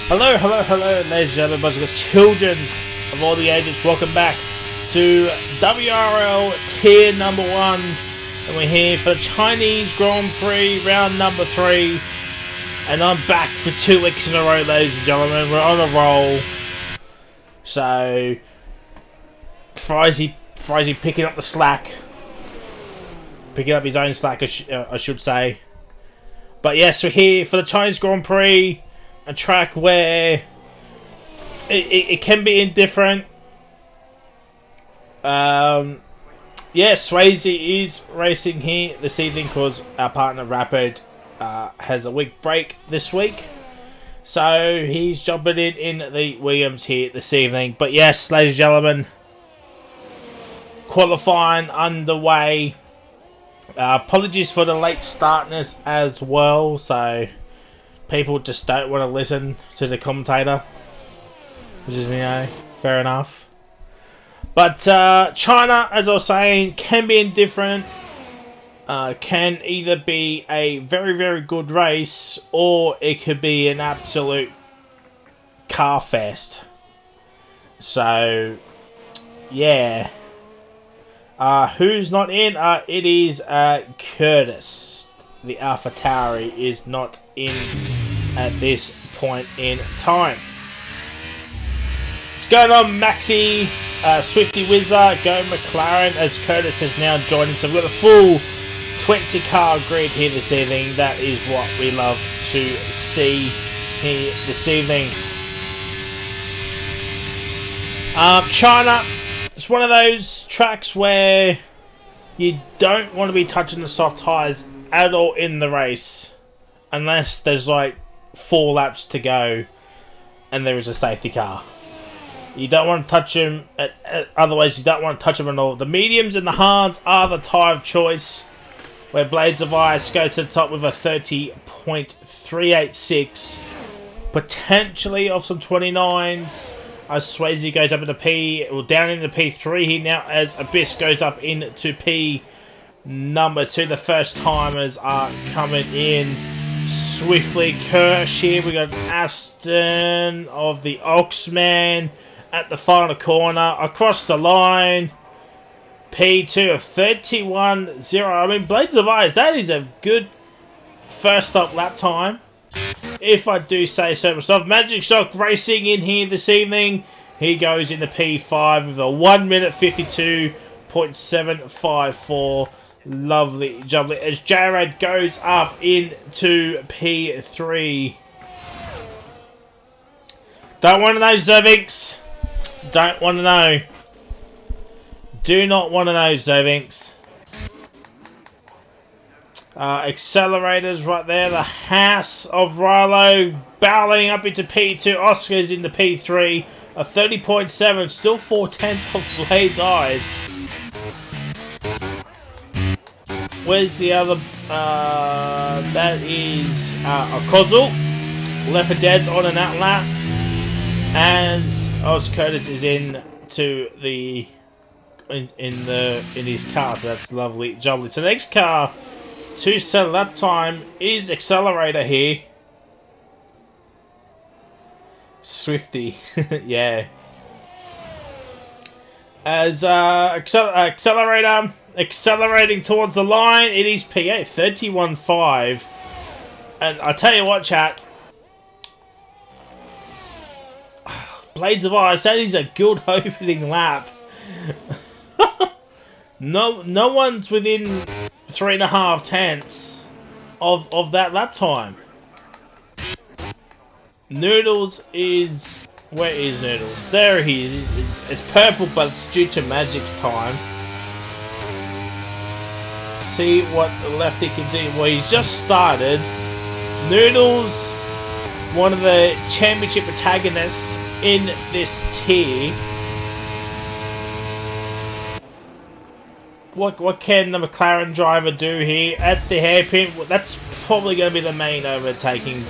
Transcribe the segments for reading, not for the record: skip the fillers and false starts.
Hello, hello, hello, ladies and gentlemen, children of all the ages. Welcome back to WRL tier number 1, and we're here for the Chinese Grand Prix round number 3. And I'm back for 2 weeks in a row, ladies and gentlemen. We're on a roll. So, Frizy picking up the slack, picking up his own slack, I should say. But yes, we're here for the Chinese Grand Prix. A track where it can be indifferent. Yeah, Swayze is racing here this evening because our partner Rapid has a week break this week. So he's jumping in the Williams here this evening. But yes, ladies and gentlemen, qualifying underway. Apologies for the late startness as well. So people just don't want to listen to the commentator, which is, fair enough. But China, as I was saying, can be indifferent. Can either be a very, very good race, or it could be an absolute car fest. So, yeah. Who's not in? It is Curtis. The AlphaTauri is not in at this point in time. What's going on, Maxi? Swifty Whizzer, go McLaren, as Curtis has now joined us. So we've got a full 20 car grid here this evening. That is what we love to see here this evening. China, it's one of those tracks where you don't want to be touching the soft tyres at all in the race, unless there's like 4 laps to go and there is a safety car. You don't want to touch them, otherwise you don't want to touch them at all. The mediums and the hards are the tyre of choice, where Blades of Ice go to the top with a 30.386, potentially of some 29s. As Swayze goes up into down into P3 here now, as Abyss goes up into P number 2. The first timers are coming in swiftly. Kirsch here. We got Aston of the Oxman at the final corner. Across the line. P2 of 31.0. I mean, Blades of Ice, that is a good first stop lap time, if I do say so myself. Magic Shock racing in here this evening. He goes into P5 with a 1 minute 52.754. Lovely jubbly. As Jared goes up into P3. Don't want to know, Zervinks. Don't want to know. Do not want to know, Zervinks. Accelerators right there. The house of Rilo barreling up into P2. Oscar's into P3. A 30.7. Still 4/10 of Blade's Eyes. Where's the other? That is a Kozul. Leopard Dead's on an out lap. As Oz Curtis is in his car. So that's lovely, jubbly. So the next car to set lap time is Accelerator here. Swifty, yeah. As Accelerator accelerating towards the line, it is P8, 31.5. And I tell you what, chat, Blades of Ice, that is a good opening lap. No one's within 3.5 tenths of that lap time. Noodles is... Where is Noodles? There he is. It's purple, but it's due to Magic's time. See what the lefty can do. Well, he's just started. Noodles, one of the championship protagonists in this tier. What can the McLaren driver do here at the hairpin? That's probably going to be the main overtaking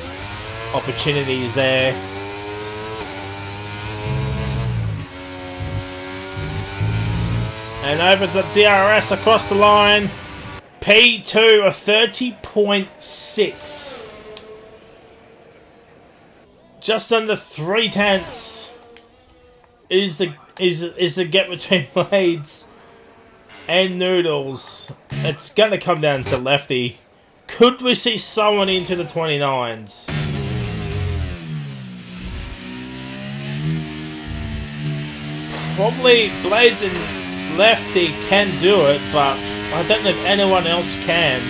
opportunities there. And over the DRS across the line. P2 a 30.6. Just under 3/10 is the gap between Blades and Noodles. It's gonna come down to Lefty. Could we see someone into the 29s? Probably Blades and Lefty can do it, but I don't know if anyone else can.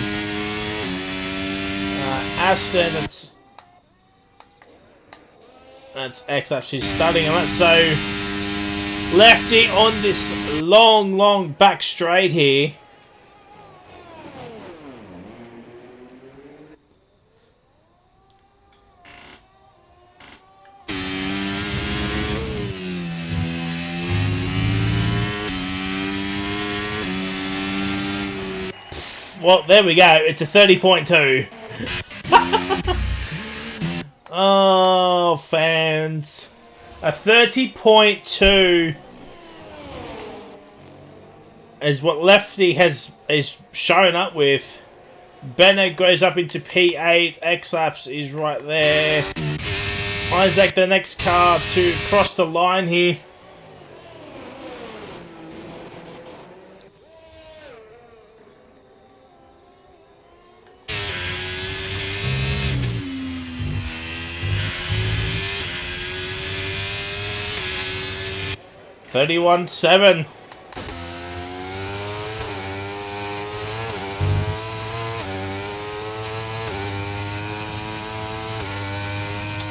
Aston, that's X actually studying on it. So Lefty on this long back straight here. Well, there we go. It's a 30.2. Oh, fans. A 30.2 is what Lefty is shown up with. Bennett goes up into P8. X-Laps is right there. Isaac, the next car to cross the line here. $31.7.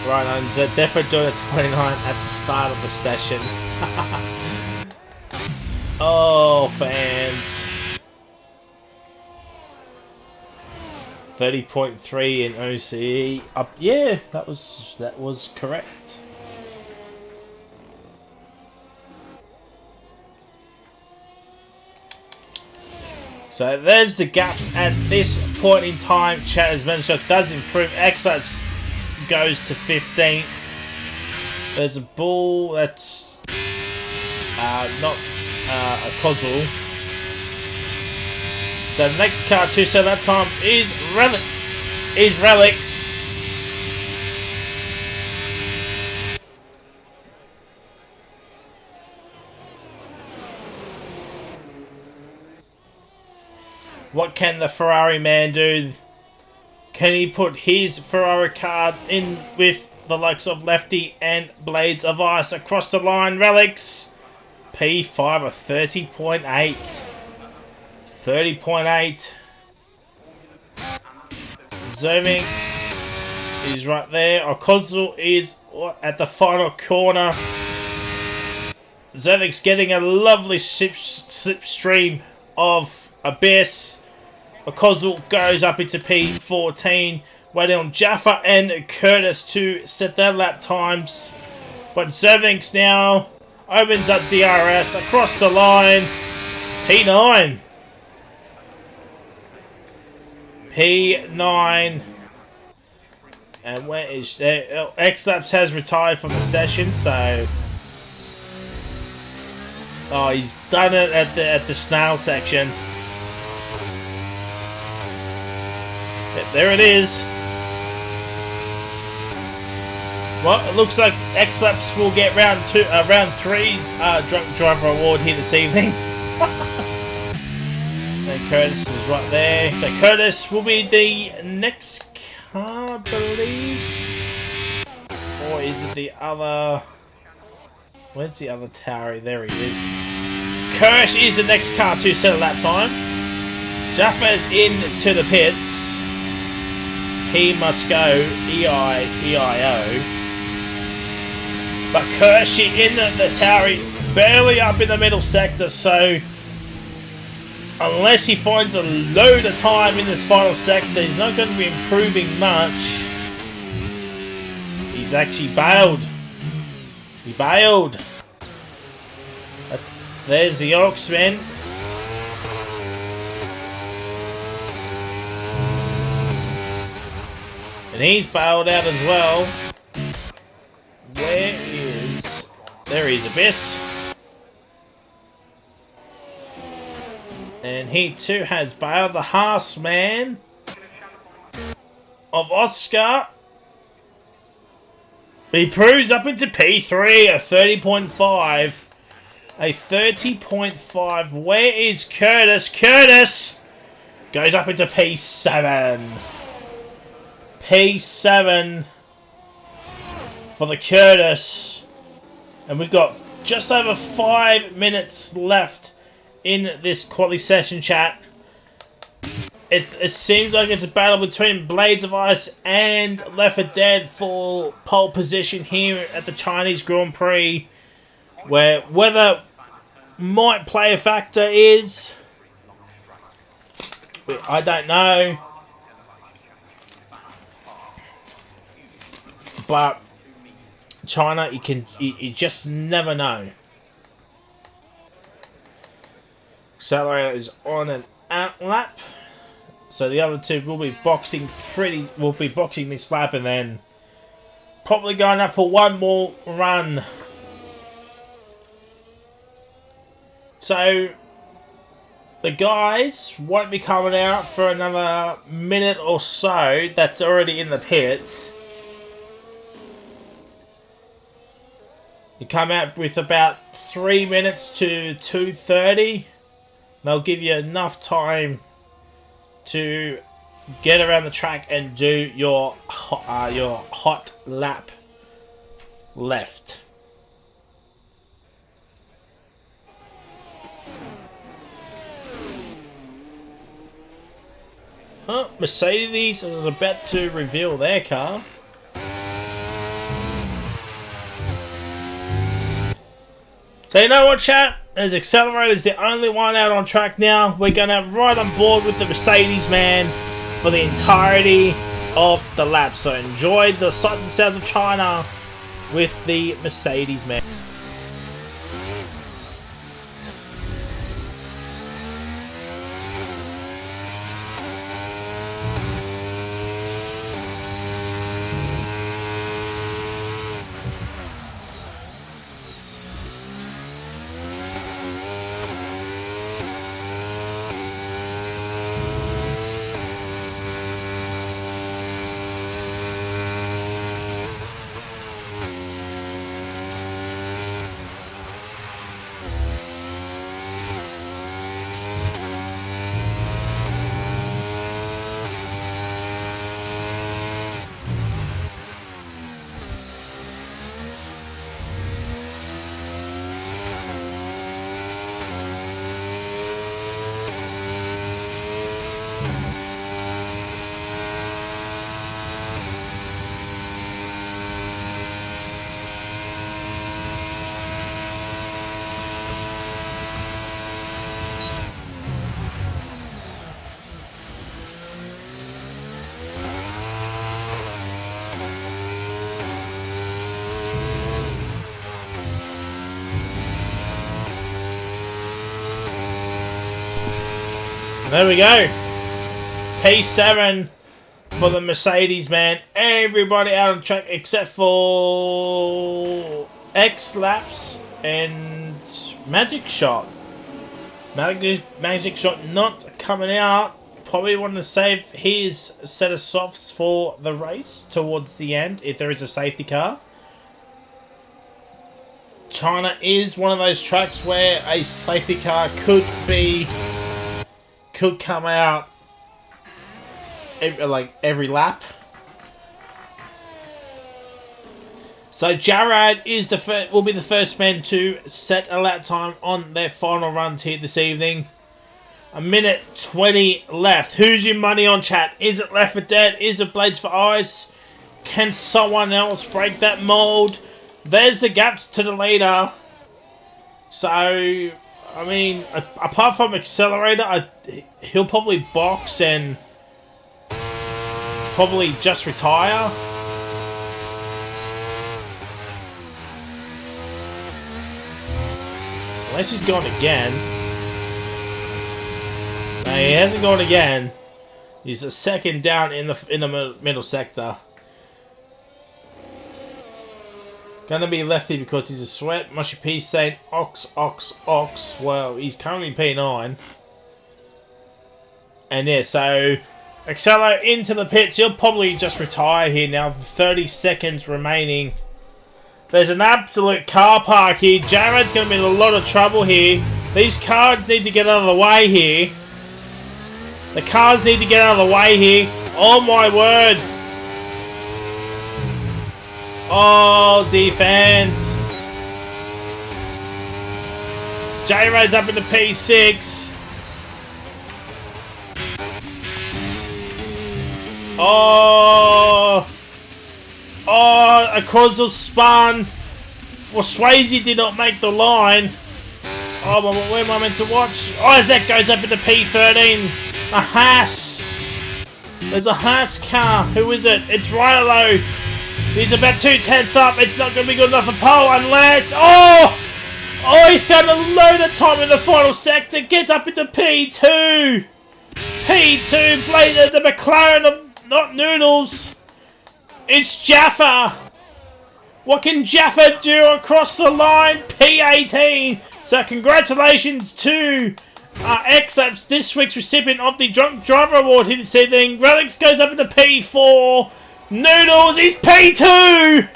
Right on, so definitely doing a 29 at the start of the session. Oh, fans. 30.3 in OCE. Up, yeah, that was correct. So there's the gaps at this point in time. Chatter's mentioned does improve. X-Laps goes to 15th. There's a ball that's not a Coswell. So the next car to set that time is Relics. What can the Ferrari man do? Can he put his Ferrari car in with the likes of Lefty and Blades of Ice across the line? Relics. P5 a 30.8. 30.8. Zervix is right there. Okozu is at the final corner. Zervix getting a lovely slipstream of Abyss. Okozu goes up into P14, waiting on Jaffa and Curtis to set their lap times. But Zervix now opens up DRS across the line. P9. P9. And where is X-Laps has retired from the session, so oh, he's done it at the snail section. There it is. Well, it looks like X-Laps will get round 3's drunk driver award here this evening. And Curtis is right there. So Curtis will be the next car, I believe. Or is it the other? Where's the other tower? There he is. Kirsch is the next car to set a lap time. Jaffa's into the pits. He must go EIO. But Kershey in the tower, barely up in the middle sector, so unless he finds a load of time in this final sector, he's not going to be improving much. He's actually bailed. He bailed. There's the Oxman. And he's bailed out as well. Where is... There he is, Abyss. And he too has bailed. The Haas man of Oscar He proves up into P3, a 30.5. A 30.5. Where is Curtis? Curtis goes up into P7. P7 for the Curtis. And we've got just over 5 minutes left in this quality session, chat. It seems like it's a battle between Blades of Ice and Left 4 Dead for pole position here at the Chinese Grand Prix. Where weather might play a factor is... I don't know. But China, you just never know. Accelerator is on an out lap. So the other two will be boxing this lap and then probably going up for one more run. So the guys won't be coming out for another minute or so. That's already in the pits. You come out with about 3 minutes to 2:30. They'll give you enough time to get around the track and do your hot lap left. Oh, Mercedes is about to reveal their car. So you know what, chat? As Accelerator is the only one out on track now, we're going to ride on board with the Mercedes man for the entirety of the lap. So enjoy the sights and sounds of China with the Mercedes man. There we go. P7 for the Mercedes man. Everybody out on track except for X-Laps and Magic Shot. Magic Shot not coming out. Probably wanting to save his set of softs for the race towards the end if there is a safety car. China is one of those tracks where a safety car could come out every lap. So Jared is will be the first man to set a lap time on their final runs here this evening. 1:20 left. Who's your money on, chat? Is it Left 4 Dead? Is it Blades for Ice? Can someone else break that mold? There's the gaps to the leader. So, I mean, apart from Accelerator, he'll probably box and probably just retire. Unless he's gone again. No, he hasn't gone again. He's a second down in the middle sector. Gonna be lefty because he's a sweat. Mushy P saying Ox. Well, he's currently P9. And yeah, so Accelerate into the pits. He'll probably just retire here now. 30 seconds remaining There's an absolute car park here. Jared's going to be in a lot of trouble here. These cars need to get out of the way here. The cars need to get out of the way here. Oh my word. Oh, defense. J-Rad's up in the P6. Oh. Oh, a causal spun. Well, Swayze did not make the line. Oh, well, where am I meant to watch? Isaac goes up in the P13. A Haas. There's a Haas car. Who is it? It's Rilo. He's about 2 tenths up. It's not going to be good enough for pole unless... Oh! Oh, he found a load of time in the final sector. Gets up into P2. P2. Blade the McLaren of not Noodles. It's Jaffa. What can Jaffa do across the line? P18. So congratulations to XLAPS, this week's recipient of the Drunk Driver Award here this evening. Relics goes up into P4. Noodles is P2.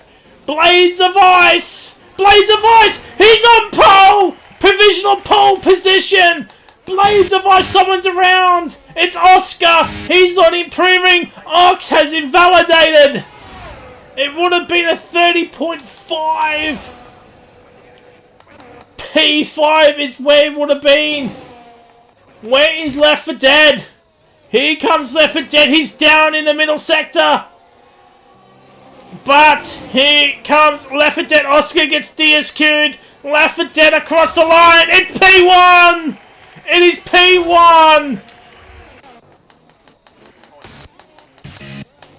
Blades of Ice. Blades of Ice. He's on pole. Provisional pole position. Blades of Ice. Someone's around. It's Oscar. He's not improving. Ox has invalidated. It would have been a 30.5. P5 is where it would have been. Where is Left 4 Dead? Here comes Left 4 Dead. He's down in the middle sector. But here comes Left 4 Dead. Oscar gets DSQ'd. Left 4 Dead across the line. It's P1. It is P1.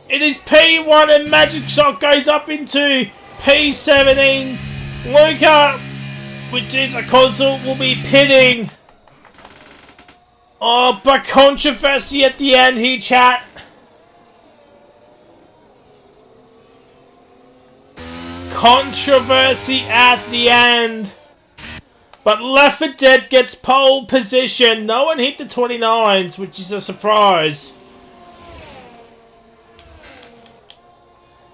It is P1 and Magic Shot goes up into P17. Luca, which is a console, will be pitting. Oh, but controversy at the end here, chat. Controversy at the end. But Left 4 Dead gets pole position. No one hit the 29s, which is a surprise.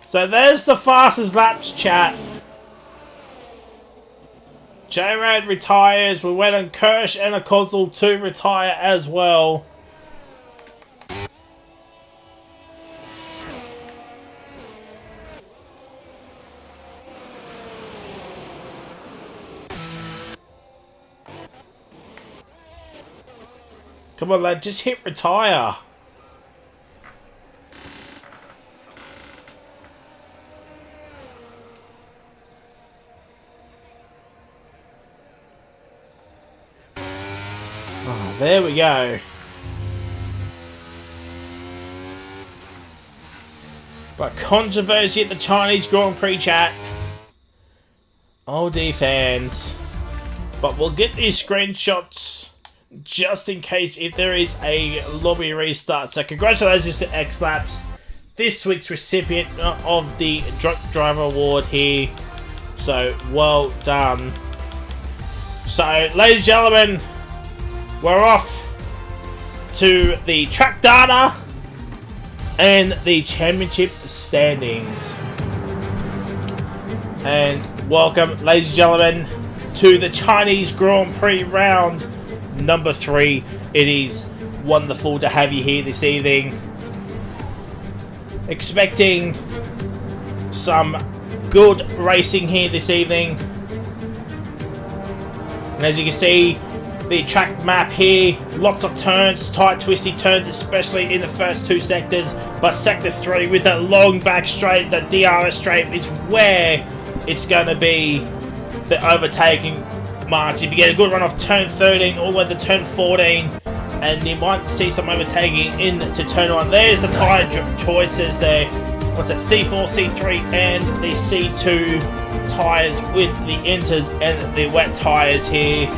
So there's the fastest laps, chat. J-Rad retires. We went on Kirsch and a Kozul to retire as well. Come on, lad, just hit retire. Oh, there we go. But controversy at the Chinese Grand Prix, chat. OD fans. But we'll get these screenshots just in case if there is a lobby restart. So congratulations to XLAPS, this week's recipient of the Drunk Driver Award here. So well done. So ladies and gentlemen, we're off to the track data and the championship standings. And welcome, ladies and gentlemen, to the Chinese Grand Prix round number 3. It is wonderful to have you here this evening. Expecting some good racing here this evening. And as you can see, the track map here, lots of turns, tight twisty turns, especially in the first 2 sectors. But sector 3 with that long back straight, the DRS straight, is where it's going to be the overtaking march. If you get a good run off turn 13 all the way to turn 14, and you might see some overtaking into turn 1. There's the tyre choices there. What's that? C4, C3, and the C2 tyres with the inters and the wet tyres here.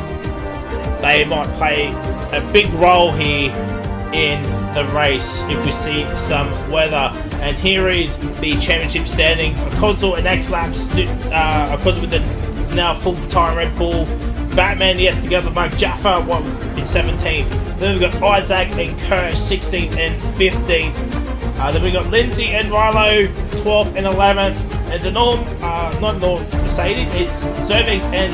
They might play a big role here in the race if we see some weather. And here is the championship standings. Kozul and XLAPS, Kozul with the now full-time Red Bull. Batman yet to go for Mark Jaffa in 17th. Then we've got Isaac and Kirsch 16th and 15th. Then we've got Lindsay and Rilo 12th and 11th. It's a not Norm Mercedes, it's Zervix and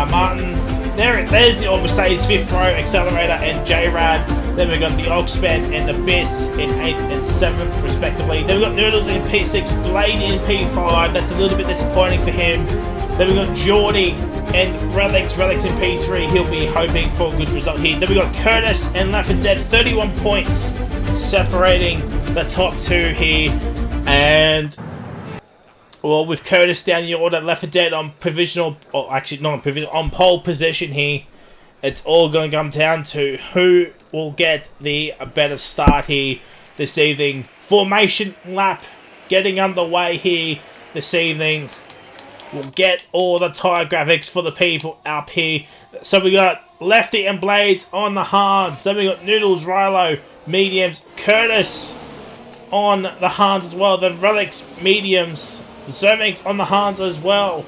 Martin. There's the old Mercedes 5th row, Accelerator and J-Rad. Then we've got the Oxman and the Biss in 8th and 7th, respectively. Then we've got Noodles in P6, Blade in P5. That's a little bit disappointing for him. Then we've got Geordie and Relics in P3. He'll be hoping for a good result here. Then we've got Curtis and Left Dead, 31 points separating the top two here. And well, with Curtis down the order, Left Dead on provisional, or actually not on provisional, on pole position here. It's all going to come down to who will get the better start here this evening. Formation lap getting underway here this evening. We'll get all the tyre graphics for the people up here. So we got Lefty and Blades on the hards. Then we got Noodles, Rilo, mediums, Curtis on the hards as well. Then Relics, mediums. Zermix on the hards as well.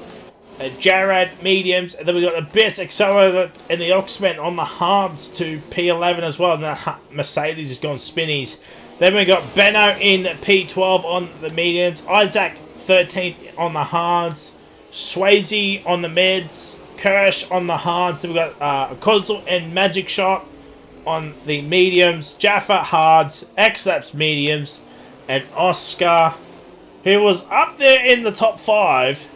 Jarrad, mediums. And then we got the Biss, Accelerator, and the Oxman on the hards to P11 as well. And that Mercedes is going spinnies. Then we got Benno in P12 on the mediums. Isaac, 13th on the hards. Swayze on the mids. Kirsch on the hards. Then we got Kozul and Magic Shot on the mediums. Jaffa hards. X-Laps mediums. And Oscar, who was up there in the top 5,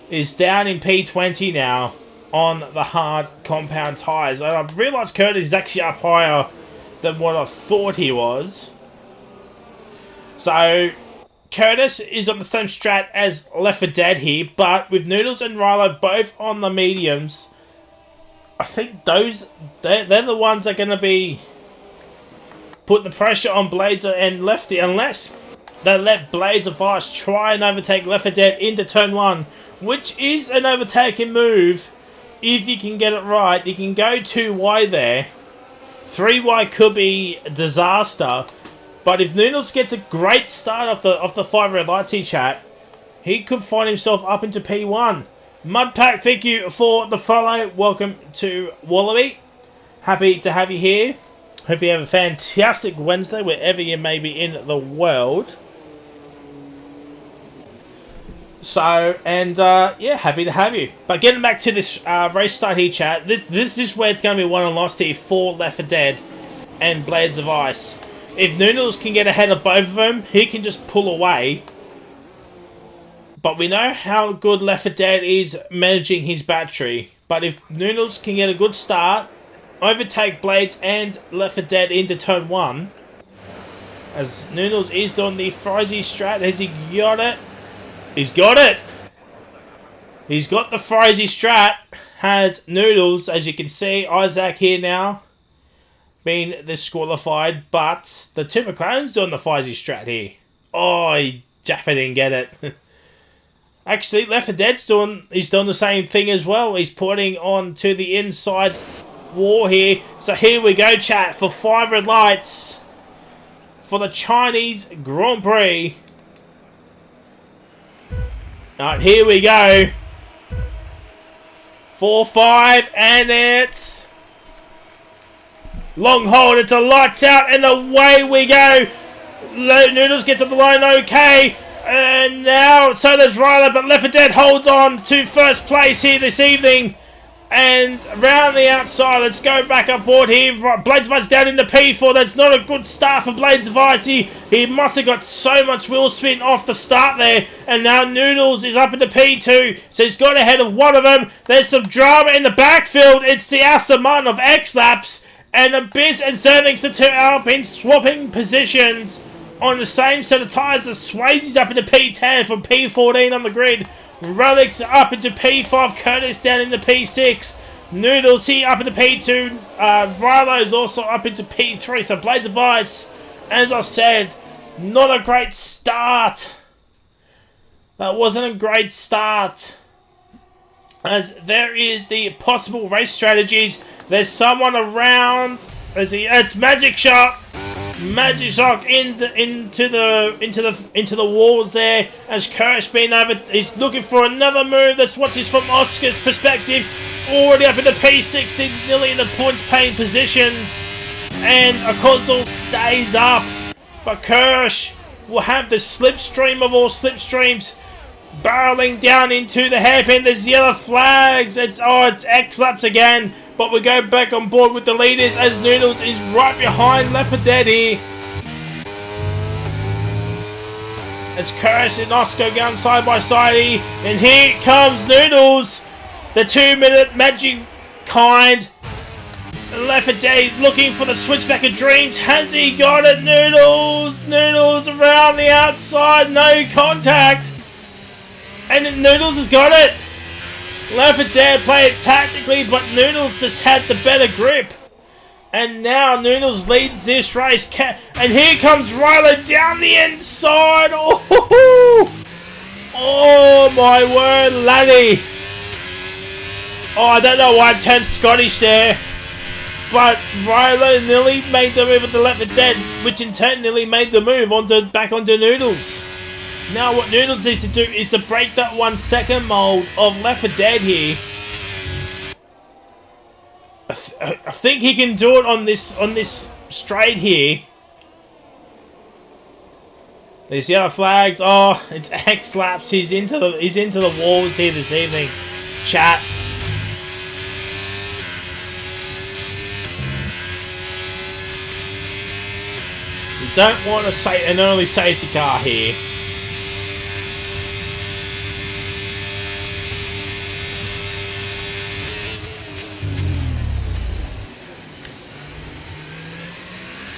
is down in P20 now on the hard compound tyres. And I've realised Curtis is actually up higher than what I thought he was. So Curtis is on the same strat as Left Dead here, but with Noodles and Rilo both on the mediums, I think they're the ones that are going to be putting the pressure on Blades and Lefty, unless they let Blades of Ice try and overtake Left Dead into turn 1, which is an overtaking move. If you can get it right, you can go 2 wide there. 3 wide could be a disaster. But if Noodles gets a great start off the 5 red lights here, chat, he could find himself up into P1. Mudpack, thank you for the follow. Welcome to Wallaby. Happy to have you here. Hope you have a fantastic Wednesday wherever you may be in the world. So, and yeah, happy to have you. But getting back to this race start here, chat, this is where it's going to be won and lost here for Left Dead and Blades of Ice. If Noodles can get ahead of both of them, he can just pull away. But we know how good Left Dead is managing his battery. But if Noodles can get a good start, overtake Blades and Left Dead into turn 1, as Noodles is doing the Frizy strat, has he got it? He's got it! He's got the Frizy strat, has Noodles, as you can see, Isaac here now, been disqualified, but the two McLaren's doing the Frizy strat here. Oh, he definitely didn't get it. Actually, Left Dead's doing the same thing as well. He's putting on to the inside war here. So here we go, chat, for 5 red lights for the Chinese Grand Prix. Alright, here we go. 4-5, and it's long hold. It's a lights out, and away we go. Noodles gets to the line, okay. And now, so does Ryler, but Left Dead holds on to first place here this evening. And around the outside, let's go back up board here. Blades of Ice down into P4. That's not a good start for Blades of Ice. He must have got so much wheel spin off the start there. And now Noodles is up into P2. So he's got ahead of one of them. There's some drama in the backfield. It's the Aston Martin of X-Laps. And the Biz and Zervix, the two Alpines, swapping positions on the same set of tyres. The Swayze's up into P10 from P14 on the grid. Relics up into P5, Curtis down into P6, Noodles here up into P2, Rilo's also up into P3, so Blades of Ice, as I said, not a great start. That wasn't a great start, as there is the possible race strategies. There's someone around, it's Magic Shot. Magic Shock into the walls there, as Kirsch been over. He's looking for another move. Let's watch this from Oscar's perspective. Already up in the P60, nearly in the points paying positions, and a console stays up. But Kirsch will have the slipstream of all slipstreams. barreling down into the hairpin. There's yellow flags. It's X laps again. But we go back on board with the leaders as Noodles is right behind Left 4 Dead here. As Curse and Oscar going side by side here. And here comes Noodles. The 2-minute magic kind. Left 4 Dead looking for the switchback of dreams. Has he got it? Noodles! Noodles around the outside. No contact. And Noodles has got it. Left 4 Dead play it tactically, but Noodles just had the better grip. And now Noodles leads this race. And here comes Ryler down the inside. Oh my word, laddie. Oh, I don't know why I turned Scottish there. But Ryler nearly made the move with the Left 4 Dead, which in turn nearly made the move back onto Noodles. Now what Noodles needs to do is to break that 1 second mold of Left 4 Dead here. I think he can do it on this straight here. There's yellow flags. Oh, it's X laps. He's into the walls here this evening. Chat. You don't want an early safety car here.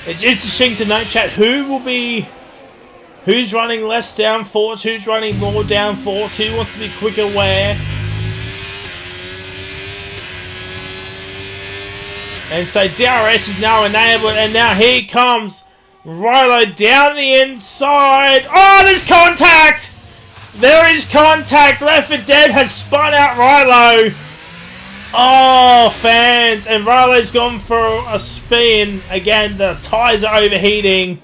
It's interesting to note, chat, who's running less downforce, who's running more downforce, who wants to be quicker where. And so DRS is now enabled, and now here comes Rilo down the inside. Oh, there's contact! There is contact. Left 4 Dead has spun out Rilo. Oh, fans, and Rilo's gone for a spin. Again, the tyres are overheating.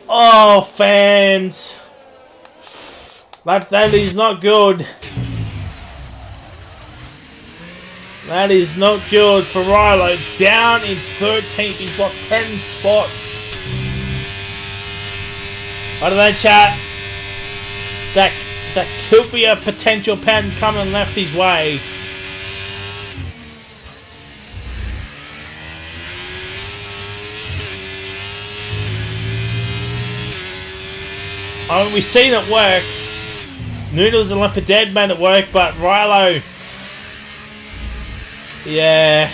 Oh, fans. That is not good. That is not good for Rilo. Down in 13th. He's lost 10 spots. I don't know, chat. That could be a potential pen coming left his way. We've seen it work. Noodles and Left 4 Dead made it work, but Rilo, yeah,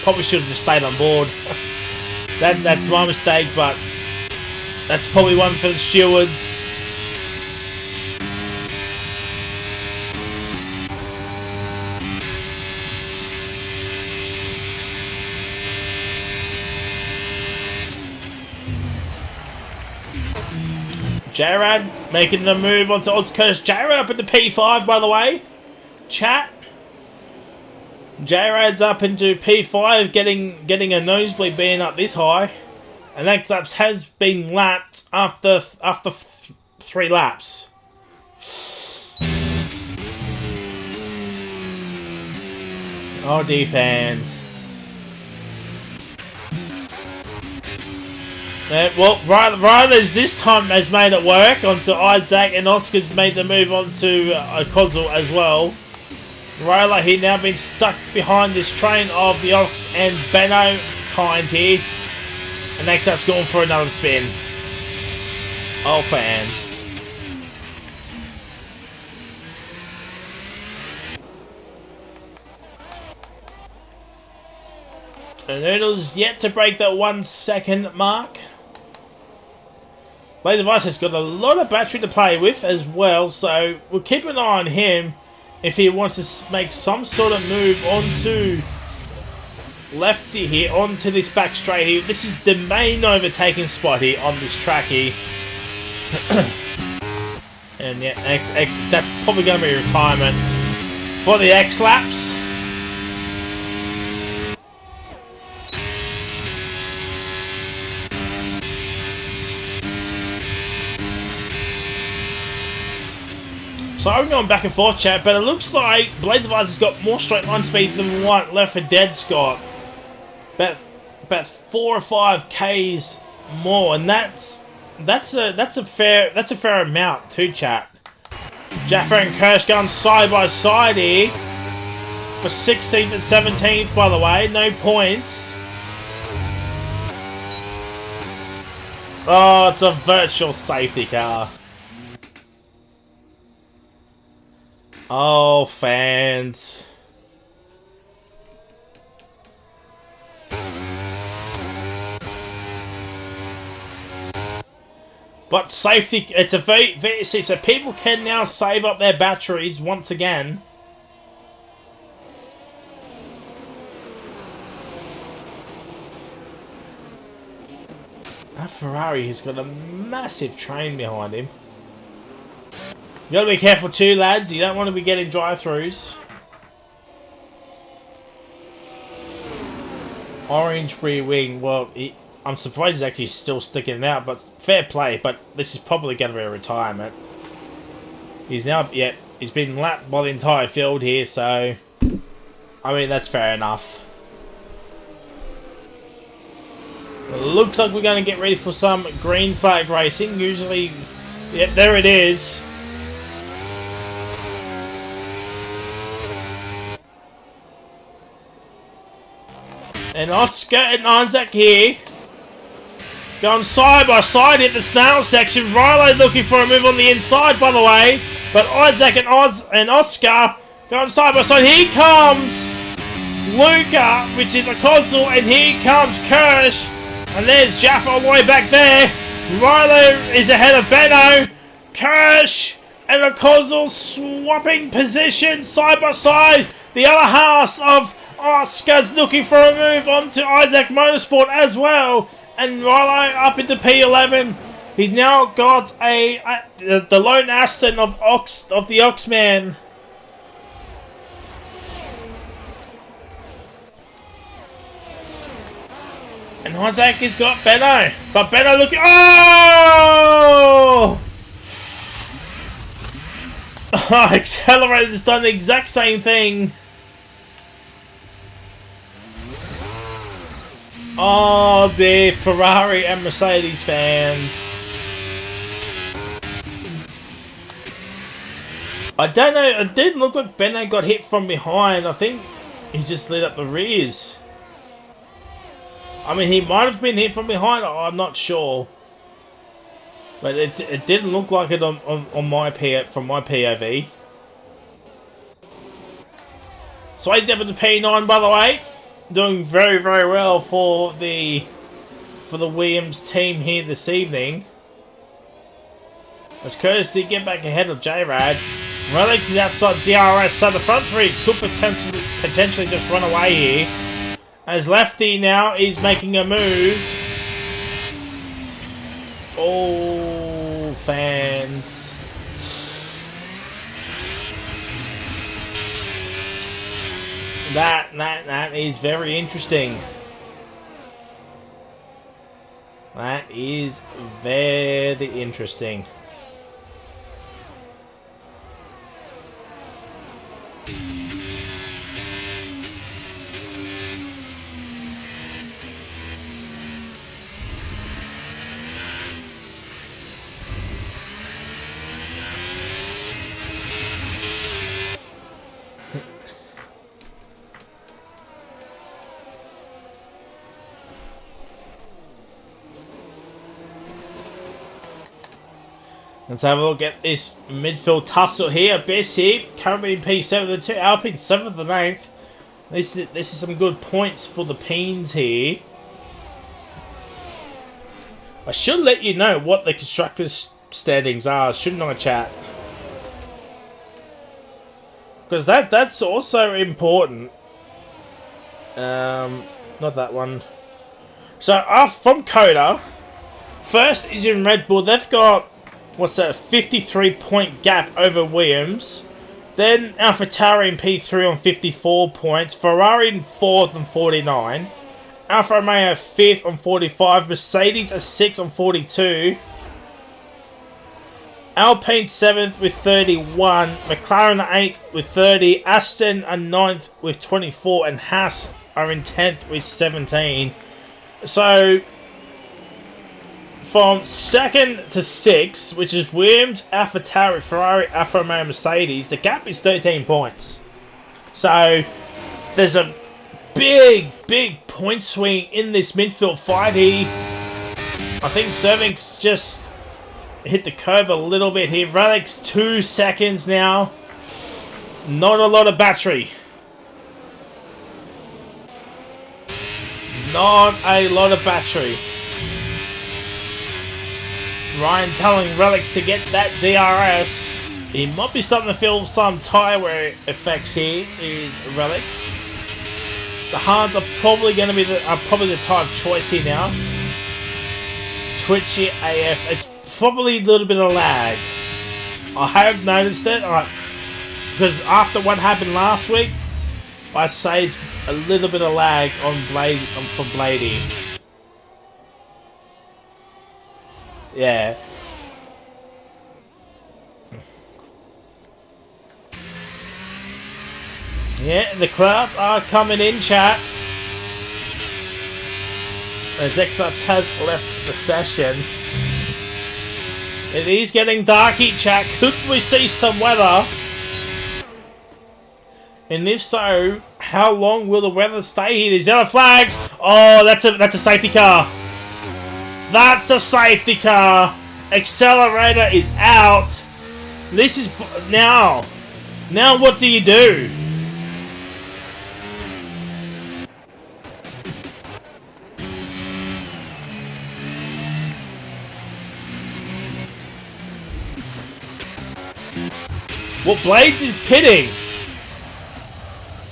probably should have just stayed on board. That's my mistake, but that's probably one for the stewards. J-Rad making the move onto Odds Curtis. J-Rad up into P5, by the way. Chat. J-Rad's up into P5, getting a nosebleed being up this high. And that laps has been lapped after 3 laps. Oh dear, fans. Well, Ryder's this time has made it work onto Isaac, and Oscar's made the move onto Kozel as well. Ryler, he now been stuck behind this train of the Ox and Benno kind here. And next up's going for another spin. Oh, fans. And Noodle's yet to break that 1 second mark. Blaze Device has got a lot of battery to play with as well, so we'll keep an eye on him if he wants to make some sort of move onto lefty here, onto this back straight here. This is the main overtaking spot here on this track here. And yeah, that's probably going to be retirement for the X laps. So I'm going back and forth, chat, but it looks like Blaze of Ice has got more straight line speed than what Left 4 Dead's got. About 4 or 5 Ks more, and that's a fair amount too, chat. Jaffa and Kirsch going side by side here. For 16th and 17th, by the way. No points. Oh, it's a virtual safety car. Oh, fans. But safety, it's a VSC, so people can now save up their batteries once again. That Ferrari has got a massive train behind him. You gotta be careful too, lads. You don't want to be getting drive-throughs. Orange rear wing. Well, I'm surprised he's actually still sticking it out, but fair play. But this is probably going to be a retirement. He's now, yeah, he's been lapped by the entire field here, so I mean that's fair enough. Looks like we're going to get ready for some green flag racing. Usually, yep, there it is. And Oscar and Isaac here. Going side by side at the snail section. Rilo looking for a move on the inside, by the way. But Isaac and Oscar going side by side. Here comes Luca, which is a console. And here comes Kirsch. And there's Jaffa all the way back there. Rilo is ahead of Benno. Kirsch and a console swapping position side by side. The other half of Oscar's looking for a move onto Isaac Motorsport as well. And Rilo up into P11. He's now got the lone Aston of the Oxman. And Isaac has got Benno. But Benno looking... Oh! Accelerator's done the exact same thing. Oh, the Ferrari and Mercedes fans. I don't know. It didn't look like Benno got hit from behind. I think he just lit up the rears. I mean, he might have been hit from behind. I'm not sure. But it didn't look like it on my from my POV. Sway's up at the P9, by the way. Doing very, very well for the Williams team here this evening. As Curtis did get back ahead of J-Rad. Rolex is outside DRS, so the front three could potentially just run away here. As Lefty now is making a move. Oh, fans. That is very interesting. That is very interesting. Let's have a look at this midfield tussle here. Best here, currently in P7, the two Alpine 7th and 8th. This is some good points for the Peens here. I should let you know what the constructors' standings are, shouldn't I, chat? Because that's also important. Not that one. So, from Coda, first is in Red Bull. They've got, what's that, a 53-point gap over Williams. Then AlphaTauri in P3 on 54 points. Ferrari in 4th on 49. Alfa Romeo 5th on 45. Mercedes are 6th on 42. Alpine 7th with 31. McLaren are 8th with 30. Aston are 9th with 24. And Haas are in 10th with 17. So from 2nd to 6th, which is Williams, AlphaTauri, Ferrari, Alfa Romeo, Mercedes, the gap is 13 points. So there's a big point swing in this midfield fight here. I think Cervic's just hit the curb a little bit here. Relic's 2 seconds now. Not a lot of battery. Not a lot of battery. Ryan telling Relics to get that DRS. He might be starting to feel some tyre wear effects here, is Relics. The hards are probably going to be the tyre of choice here now. Twitchy AF. It's probably a little bit of lag. I have noticed it. Because after what happened last week, I'd say it's a little bit of lag on from Bladey. Yeah. Yeah, the crowds are coming in, chat. As X-Labs has left the session. It is getting darky, chat. Could we see some weather? And if so, how long will the weather stay here? There's yellow flags. Oh, that's a safety car. That's a safety car. Accelerator is out. This is now. Now what do you do? Well, Blades is pitting.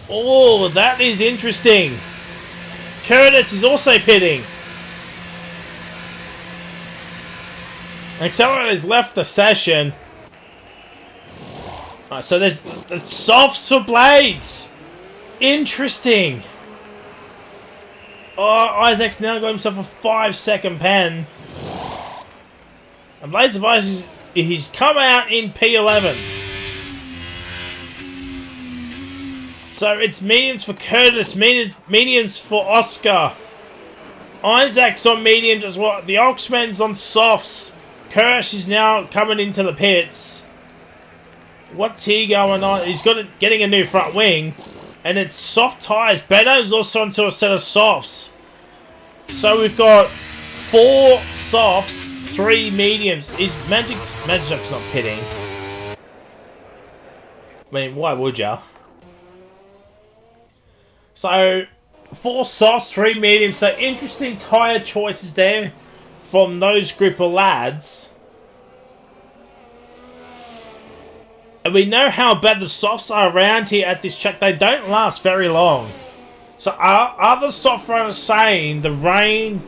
Oh, that is interesting. Curtis is also pitting. Accelerator's left the session. Alright, so there's softs for Blades. Interesting. Oh, Isaac's now got himself a 5-second pen. And Blades advises he's come out in P11. So it's mediums for Curtis, mediums for Oscar. Isaac's on mediums as well. The Oxman's on softs. Kirsch is now coming into the pits. What's he going on? He's getting a new front wing. And it's soft tyres. Beno's also onto a set of softs. So we've got 4 softs, 3 mediums. Is Magic's not pitting? I mean, why would ya? So, 4 softs, 3 mediums. So, interesting tyre choices there from those group of lads. And we know how bad the softs are around here at this track. They don't last very long. So, are other soft runners saying the rain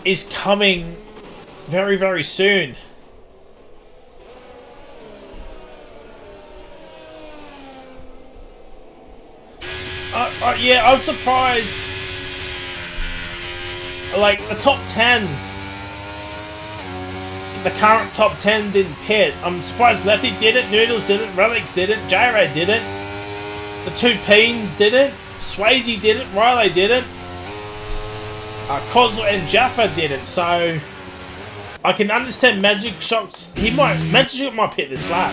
is coming very, very soon? Yeah, I'm surprised. Like, the top 10, the current top 10 didn't pit. I'm surprised Lefty did it, Noodles did it, Relics did it, J-Ray did it, the 2 Peens did it, Swayze did it, Riley did it, Cosmo and Jaffa did it. So, I can understand Magic Shock's. Magic Shock might pit this lap.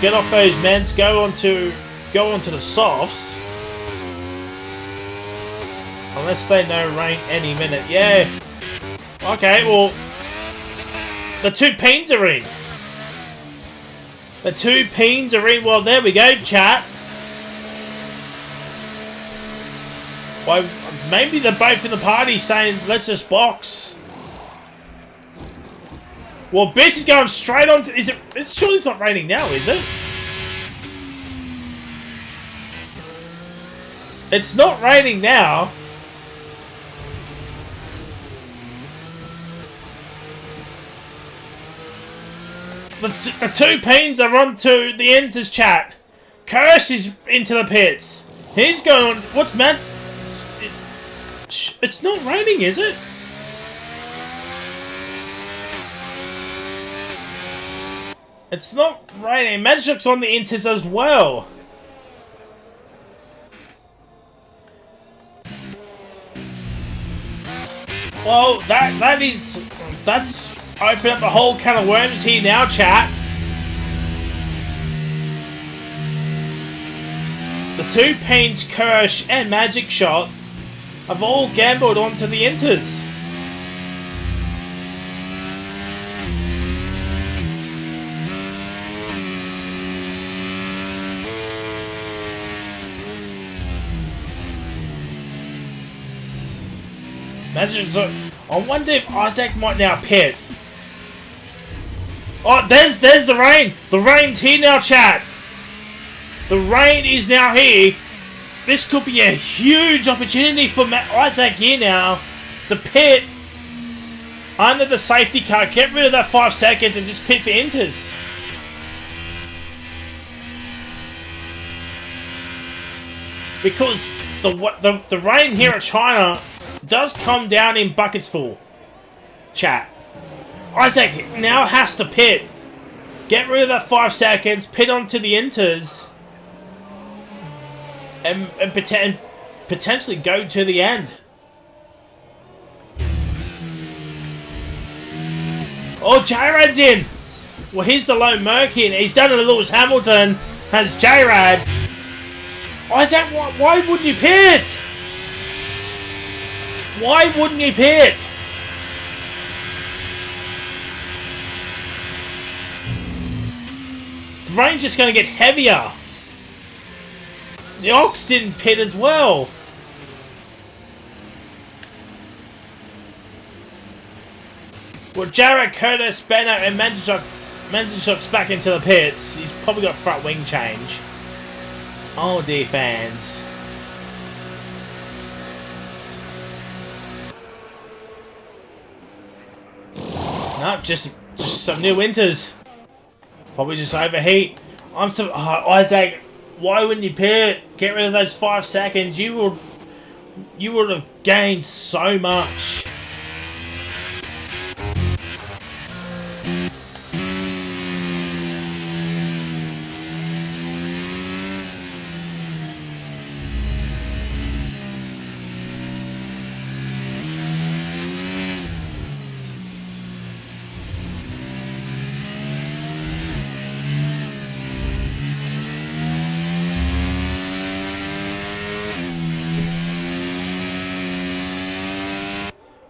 Get off those meds, go onto the softs. Unless they know rain any minute. Yeah. Okay, well, the 2 Peens are in. The 2 Peens are in. Well, there we go, chat. Well, maybe they're both in the party saying, let's just box. Well, Biss is going straight on to... It's surely it's not raining now, is it? It's not raining now. The 2 Peens are on to the Enters chat. Kirsch is into the pits. He's going... What's Matt? It's not raining, is it? It's not raining. Magic's on the Enters as well. Well, that's opened up a whole can of worms here now, chat. The two Pains, Kirsch, and Magic Shot have all gambled onto the Inters. I wonder if Isaac might now pit. Oh, there's the rain. The rain's here now, chat. The rain is now here. This could be a huge opportunity for Isaac here now to pit under the safety car. Get rid of that 5 seconds and just pit for Inters. Because the rain here at China does come down in buckets full. Chat. Isaac now has to pit. Get rid of that 5 seconds, pit onto the Inters, and potentially go to the end. Oh, J-Rad's in! Well, here's the low Merkin. He's done it to Lewis Hamilton. Has J-Rad. Isaac, why wouldn't you pit? Why wouldn't you pit? The rain's just going to get heavier. The Ox didn't pit as well. Well, Jarrett, Curtis, Benno, and Manchuk's back into the pits. He's probably got front wing change. Oh dear, fans. No, just some new Inters. Probably just overheat. Isaac, why wouldn't you pit? Get rid of those 5 seconds. You would have gained so much.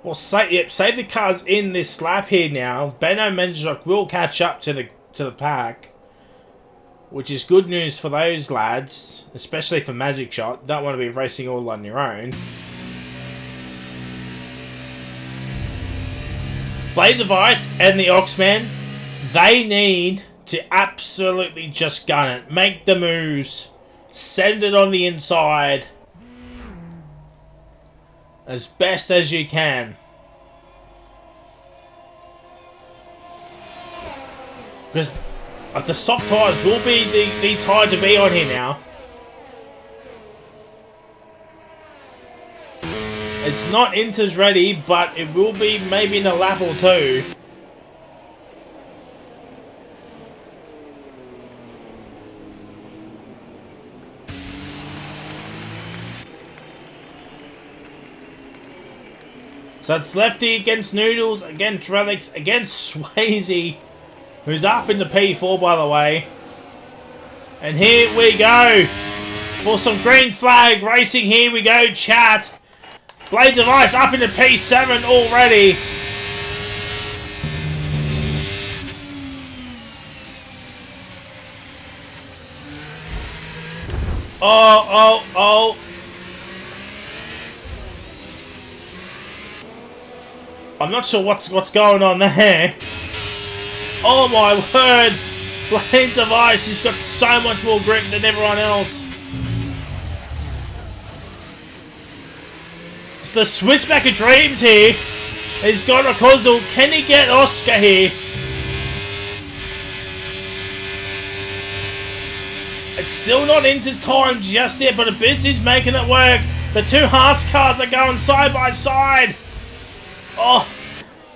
Well, save the cars in this lap here now. Benno Menchuk will catch up to the pack, which is good news for those lads, especially for Magic Shot. Don't want to be racing all on your own. Blaze of Ice and the Oxman, they need to absolutely just gun it. Make the moves. Send it on the inside as best as you can. Because the soft tyres will be the tyre to be on here now. It's not Inters ready, but it will be maybe in a lap or two. So it's Lefty against Noodles, against Relics, against Swayze, who's up in the P4 by the way. And here we go for some green flag racing. Here we go, chat. Blades of Ice up in the P7 already. Oh. I'm not sure what's going on there. Oh my word! Blades of Ice, he's got so much more grip than everyone else. It's the Switchback of Dreams here. He's got a Kozel. Can he get Oscar here? It's still not Inter's time just yet, but Abyss is making it work. The two Haas cars are going side by side. Oh,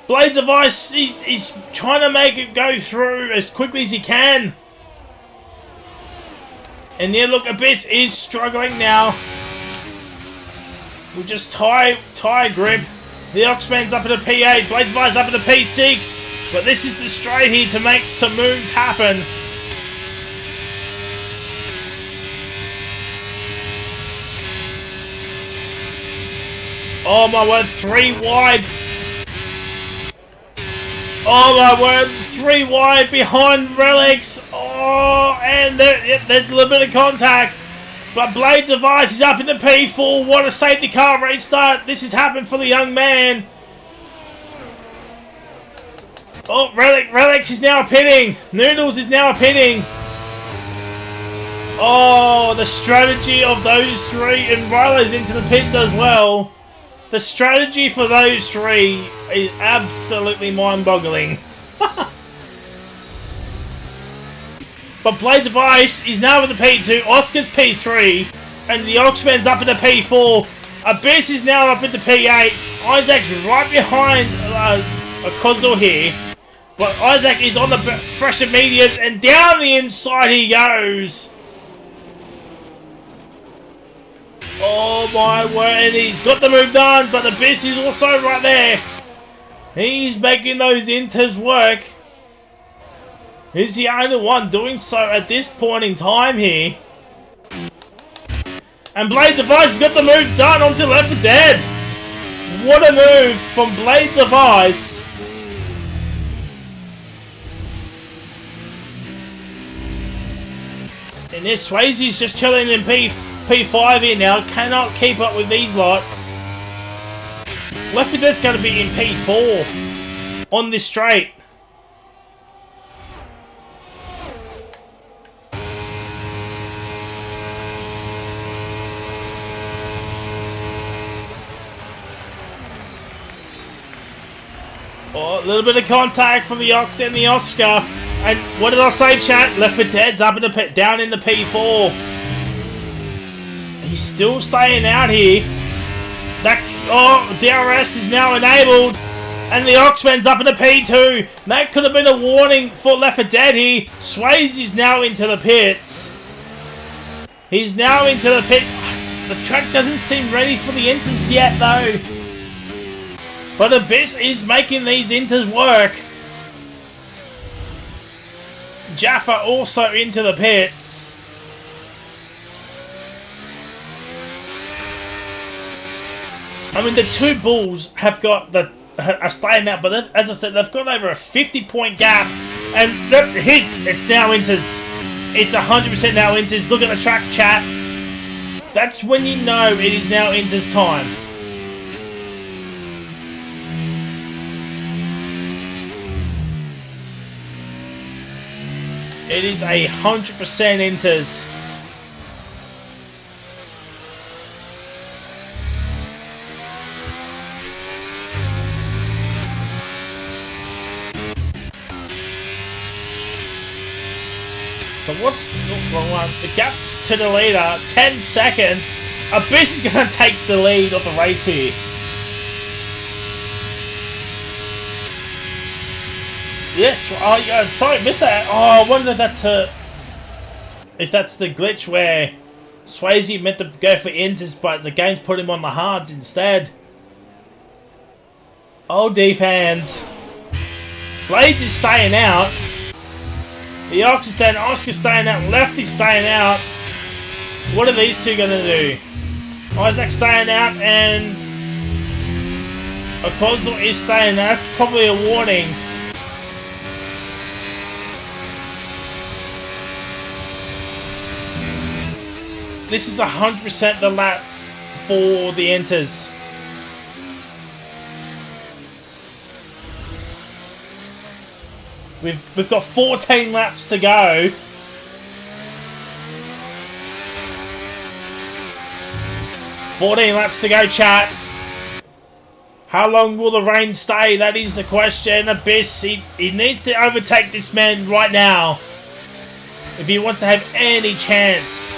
Blades of Ice, he's trying to make it go through as quickly as he can. And yeah, look, Abyss is struggling now. We'll just tie grip. The Oxman's up in the P8. Blade Device up in the P6. But this is the straight here to make some moves happen. Oh my word, 3 wide. Oh my word, 3 wide behind Relics. Oh, and there's a little bit of contact. But Blade Device is up in the P4. What a safety car restart. This has happened for the young man. Oh, Relics is now pitting. Noodles is now pitting. Oh, the strategy of those 3, and Rilo's into the pits as well. The strategy for those 3 is absolutely mind-boggling. But Blade Device is now in the P2, Oscar's P3, and the Oxman's up in the P4. Abyss is now up in the P8. Isaac's right behind Kozul here. But Isaac is on the fresher mediums, and down the inside he goes. Oh my word, and he's got the move done, but Abyss is also right there. He's making those inters work. He's the only one doing so at this point in time here. And Blade Device has got the move done onto Left 4 Dead. What a move from Blade Device. And this Swayze's just chilling in P5 here now. Cannot keep up with these lot. Left 4 Dead's going to be in P4 on this straight. Oh, a little bit of contact from the Ox and the Oscar. And what did I say, chat? Left 4 Dead's up in the down in the P4. He's still staying out here. DRS is now enabled. And the Oxman's up in the P2. That could have been a warning for Left 4 Dead here. Swayze is now into the pits. He's now into the pit. The track doesn't seem ready for the inters yet, though. But Abyss is making these inters work. Jaffa also into the pits. I mean, the 2 bulls have got are staying out, but as I said, they've got over a 50-point gap, and it's now inters. It's 100% now inters. Look at the track, chat. That's when you know it is now inters time. It is 100% inters. So what's the one? The gap's to the leader, 10 seconds. Abyss is going to take the lead of the race here. Yes, sorry, missed that. Oh, I wonder if that's the glitch where Swayze meant to go for inters, but the game's put him on the hards instead. Oh, D-fans. Blades is staying out. The Ox is staying out. Oscar's staying out. Lefty's staying out. What are these 2 going to do? Isaac's staying out, and Kozul is staying out. That's probably a warning. This is 100% the lap for the enters. We've got 14 laps to go. 14 laps to go, chat. How long will the rain stay? That is the question. Abyss, he needs to overtake this man right now if he wants to have any chance.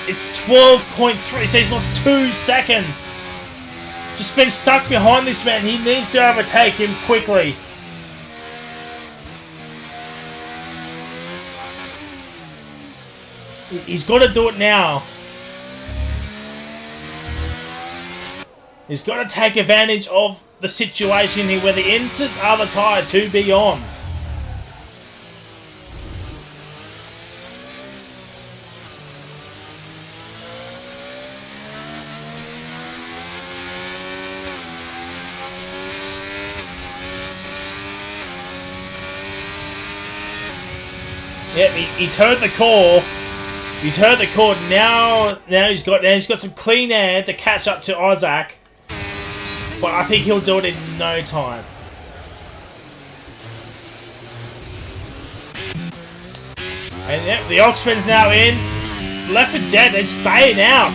It's 12.3, so he's lost 2 seconds. Just been stuck behind this man. He needs to overtake him quickly. He's got to do it now. He's got to take advantage of the situation here where the inters are the tyre to be on. Yep, he's heard the call. He's heard the call. Now he's got some clean air to catch up to Isaac. But I think he'll do it in no time. And yep, the Oxman's now in. Left for dead, they're staying out.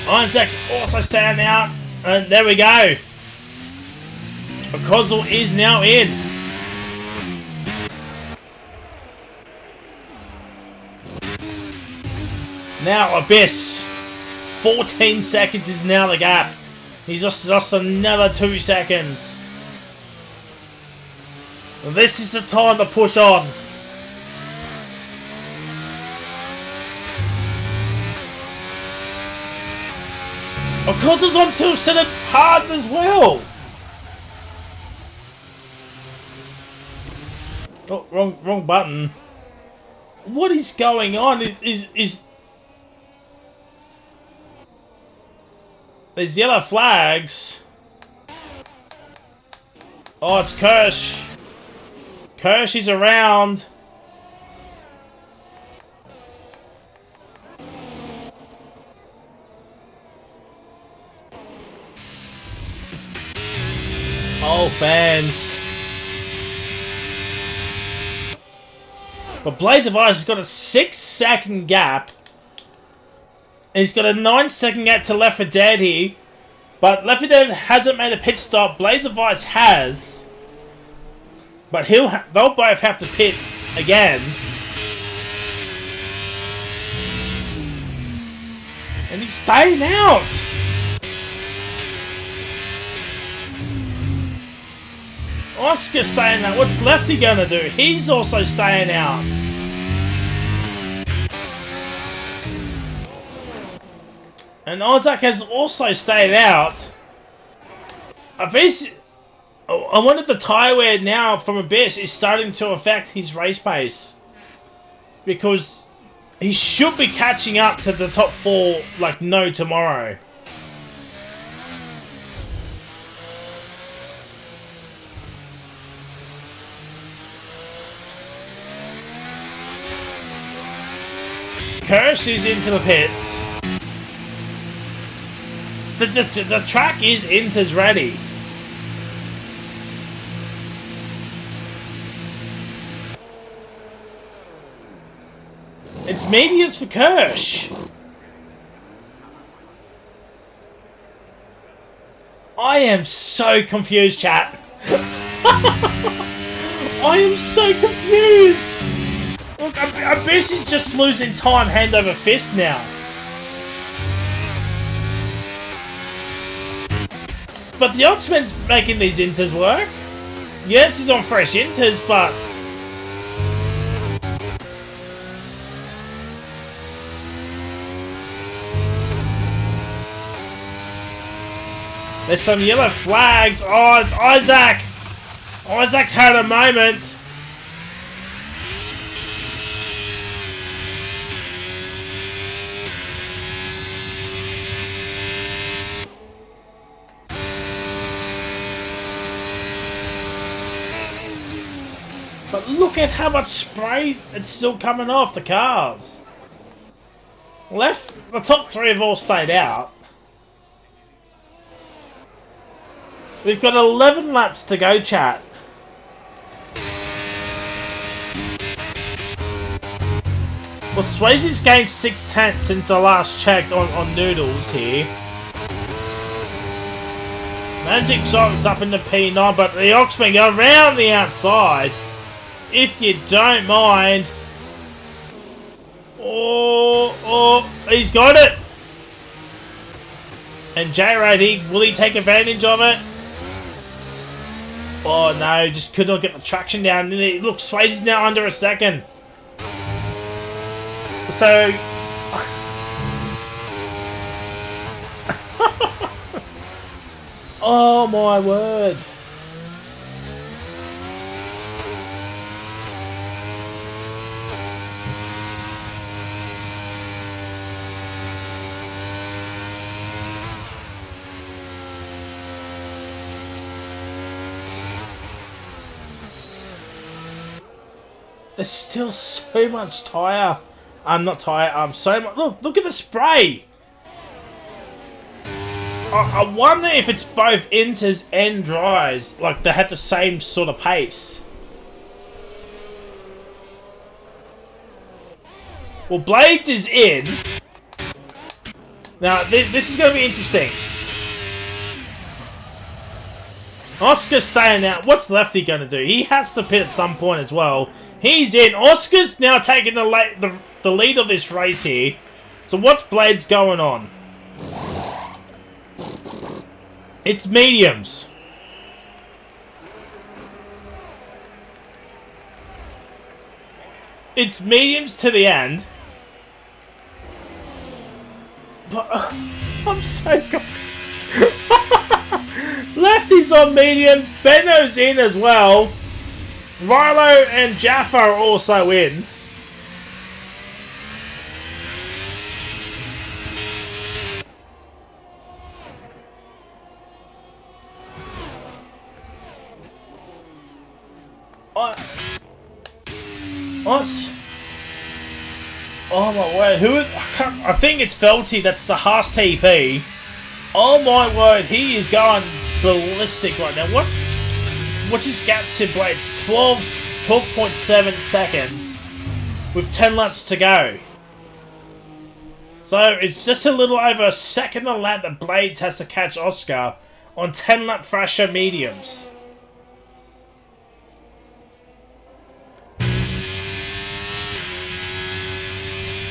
Isaac's also staying out. And there we go. Kozel is now in. Now Abyss. 14 seconds is now the gap. He's just lost another 2 seconds. This is the time to push on. Of course, it's on 2 set of cards as well. Oh, wrong button. What is going on? Is there's yellow flags. Oh, it's Kirsch. Kirsch is around. Oh, fans. But Blades of Ice has got a 6-second gap. He's got a 9-second gap to Left 4 Dead here. But Left 4 Dead hasn't made a pit stop. Blades of Ice has. But they'll both have to pit again. And he's staying out. Oscar's staying out. What's Lefty gonna do? He's also staying out. And Isaac has also stayed out. Abyss, I wonder if the tyre wear now from Abyss is starting to affect his race pace. Because he should be catching up to the top 4 like no tomorrow. Kirsch is into the pits. The track is Inters ready. It's mediums for Kirsch. I am so confused, chat. I am so confused. Look, Abyss is just losing time hand over fist now. But the Oxman's making these inters work. Yes, he's on fresh inters, but there's some yellow flags. Oh, it's Isaac. Isaac's had a moment. But look at how much spray it's still coming off the cars. The top 3 have all stayed out. We've got 11 laps to go, chat. Well, Swayze's gained 6/10 since I last checked on Noodles here. Magic Shot's up in the P9, but the Oxman go around the outside. If you don't mind. Oh, he's got it. And J-Rad, will he take advantage of it? Oh no, just could not get the traction down. Look, Swayze's now under a second. So... Oh my word. There's still so much tyre. I'm not tyre. I'm so much. Look at the spray. I wonder if it's both inters and dries. Like they had the same sort of pace. Well, Blades is in. Now this is going to be interesting. Oscar's staying out. What's Lefty going to do? He has to pit at some point as well. He's in. Oscar's now taking the lead of this race here. So what's Blades going on? It's mediums. It's mediums to the end. But I'm so Lefty's on mediums. Benno's in as well. Rilo and Jaffa are also in. What? Oh my word! I think it's Felty. That's the Haas TP. Oh my word! He is going ballistic right now. What's his gap to Blades? 12.7 seconds with 10 laps to go. So it's just a little over a second a lap that Blades has to catch Oscar on 10 lap Thrasher mediums.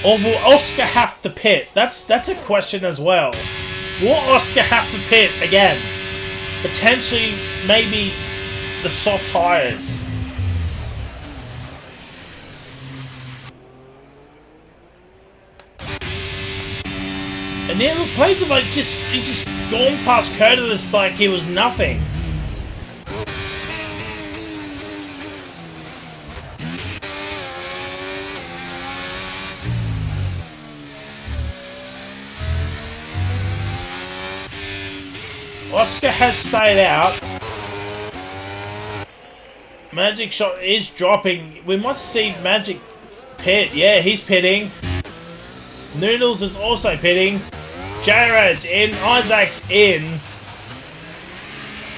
Or will Oscar have to pit? That's a question as well. Will Oscar have to pit again? Potentially, maybe the soft tyres. And then the Blades are like he just gone past Curtis like he was nothing. Oscar has stayed out. Magic Shot is dropping. We might see Magic pit. Yeah, he's pitting. Noodles is also pitting. J-Rad's in. Isaac's in.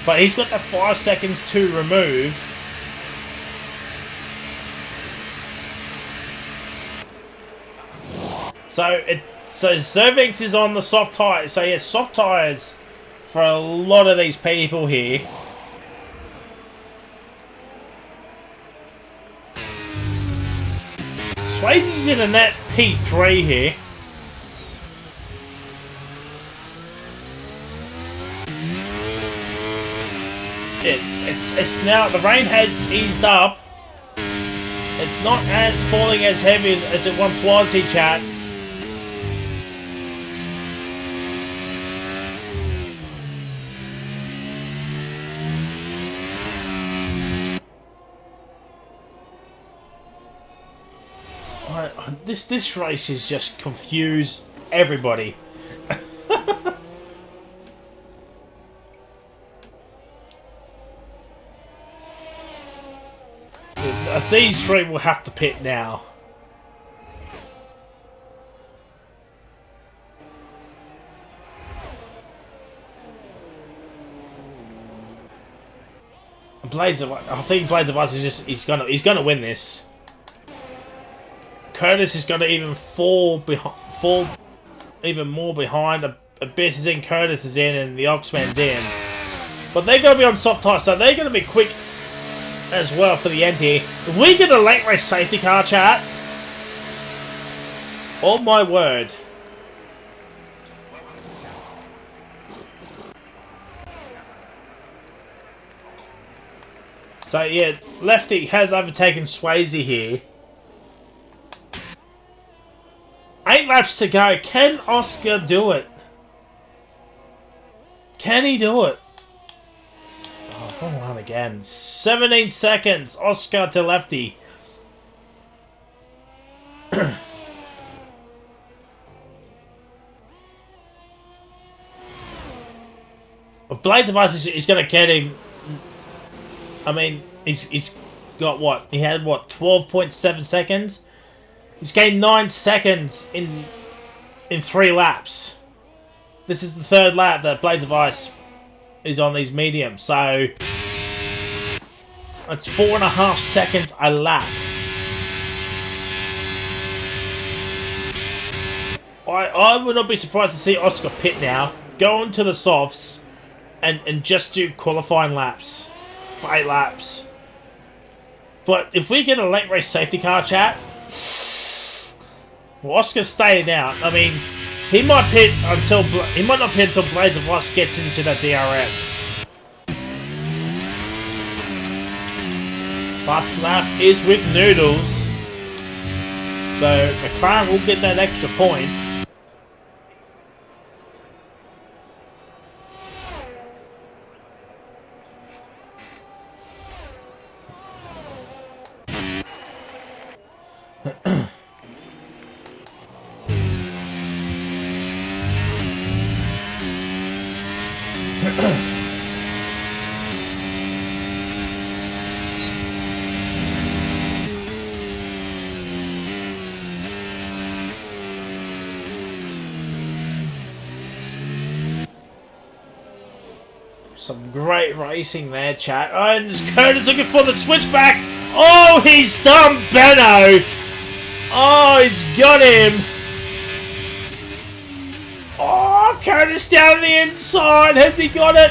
But he's got the 5 seconds to remove. So Zervix is on the soft tyres. So yeah, soft tyres for a lot of these people here. Swayze's in a net P3 here. It's now, the rain has eased up. It's not as falling as heavy as it once was here, chat. This race is just confused everybody. These three will have to pit now. I think Blades of Ice is just he's gonna win this. Curtis is gonna even fall even more behind. Abyss is in, Curtis is in, and the Oxman's in. But they're gonna be on soft tyres, so they're gonna be quick as well for the end here. If we get a late race safety car, chat, oh my word. So yeah, Lefty has overtaken Swayze here. 8 laps to go. Can Oscar do it? Can he do it? Hold on again. 17 seconds. Oscar to lefty. Blade Device is going to get him. I mean, he's got what? He had what? 12.7 seconds. He's gained 9 seconds in 3 laps. This is the 3rd lap that Blade Device is on these mediums, so it's 4.5 seconds a lap. I would not be surprised to see Oscar pit now, go into the softs, and just do qualifying laps for 8 laps. But if we get a late race safety car, chat, well, Oscar's staying out. I mean, he might not pit until Blade Device gets into the DRS. Fast lap is with Noodles, so McLaren will get that extra point. Some great racing there, chat. Oh, and Curtis looking for the switchback. Oh, he's done Benno. Oh, he's got him. Oh, Curtis down the inside. Has he got it?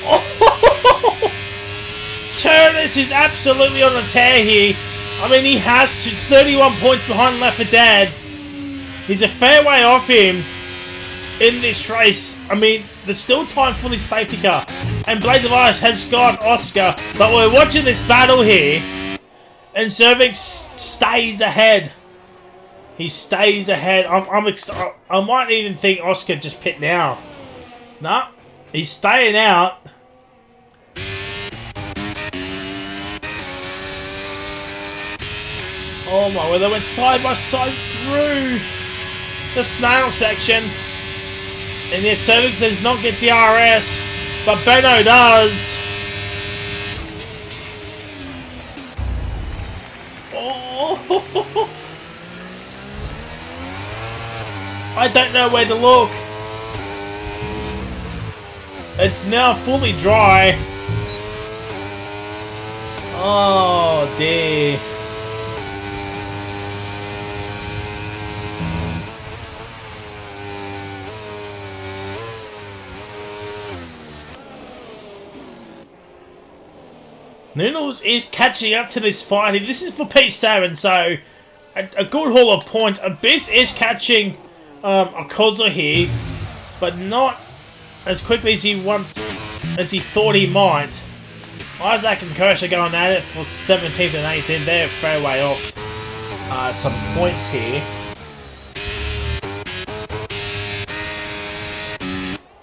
Oh, Curtis is absolutely on a tear here. I mean, he has 31 points behind Left 4 Dead. He's a fair way off him in this race. I mean, there's still time for this safety car. And Blade Device has got Oscar. But we're watching this battle here. And Cervix stays ahead. He stays ahead. I might even think Oscar just pit now. Nah, he's staying out. Oh my word, they went side by side through the snail section. And yet Cervix does not get DRS, but Benno does. Oh, I don't know where to look. It's now fully dry. Oh dear. Noodles is catching up to this fight. This is for P7, so a good haul of points. Abyss is catching a Kozza here, but not as quickly as he thought he might. Isaac and Kirsch are going at it for 17th and 18th. They're a fair way off some points here.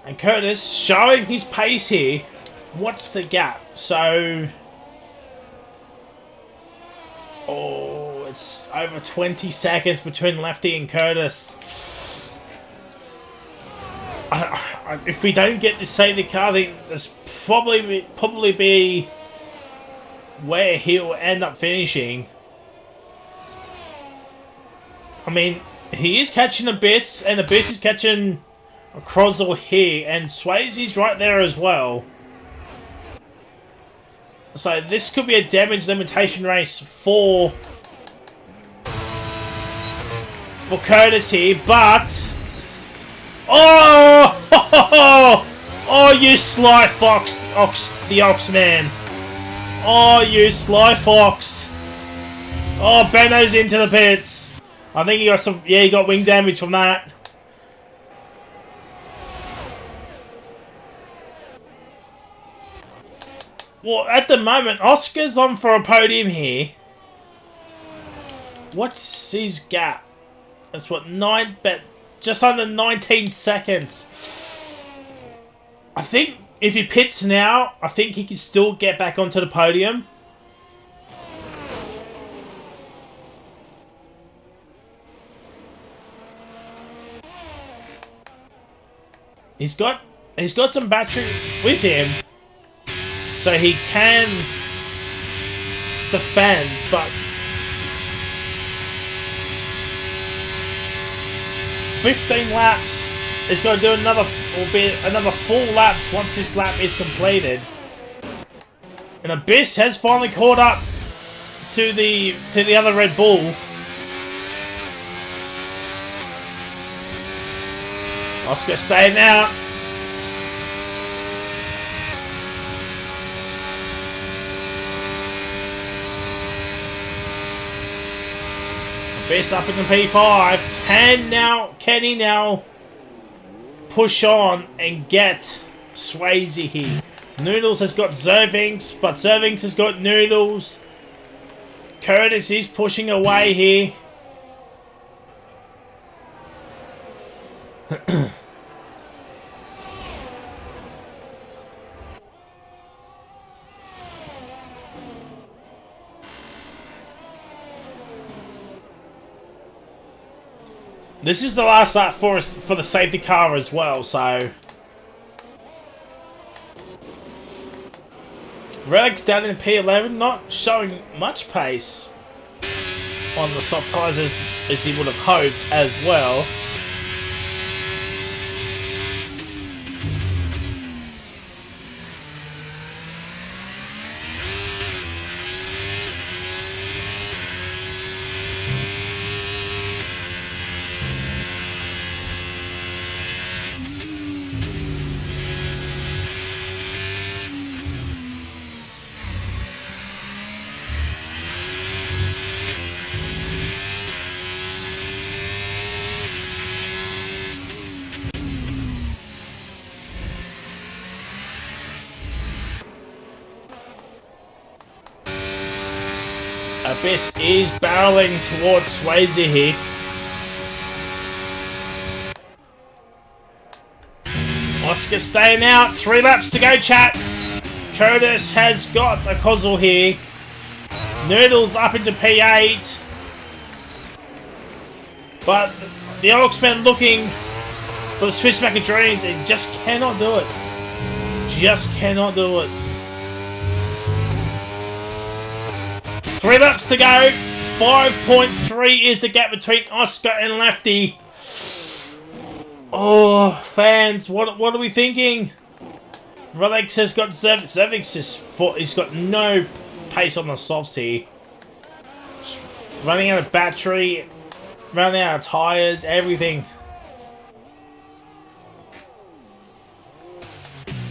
And Curtis showing his pace here. What's the gap? So, oh, it's over 20 seconds between Lefty and Curtis. If we don't get to save the car, then there's probably be where he'll end up finishing. I mean, he is catching Abyss, and Abyss is catching a Crozzle here, and Swayze's right there as well. So this could be a damage limitation race for Curtis here, but oh, you sly fox, the Oxman. Oh, you sly fox. Oh, Benno's into the pits. I think he got some. Yeah, he got wing damage from that. Well, at the moment, Oscar's on for a podium here. What's his gap? That's what, just under 19 seconds. I think if he pits now, I think he can still get back onto the podium. He's got some battery with him, so he can defend, but 15 laps. He's got to do another 4 laps once this lap is completed. And Abyss has finally caught up to the other Red Bull. Oscar staying out. Abyss up in the P5. Can he now push on and get Swayze here? Noodles has got Zervinx, but Zervinx has got Noodles. Curtis is pushing away here. This is the last lap for the safety car as well, so Relic's down in P11, not showing much pace on the soft tyres as he would have hoped as well. Abyss is barreling towards Swayze here. Oscar staying out. 3 laps to go, chat. Curtis has got a Kozel here. Noodles up into P8. But the Oxman looking for the switchback of dreams and just cannot do it. Just cannot do it. 3 laps to go. 5.3 is the gap between Oscar and Lefty. Oh, fans, what are we thinking? Relic has got Zervix. He's got no pace on the softs here. Just running out of battery, running out of tires, everything.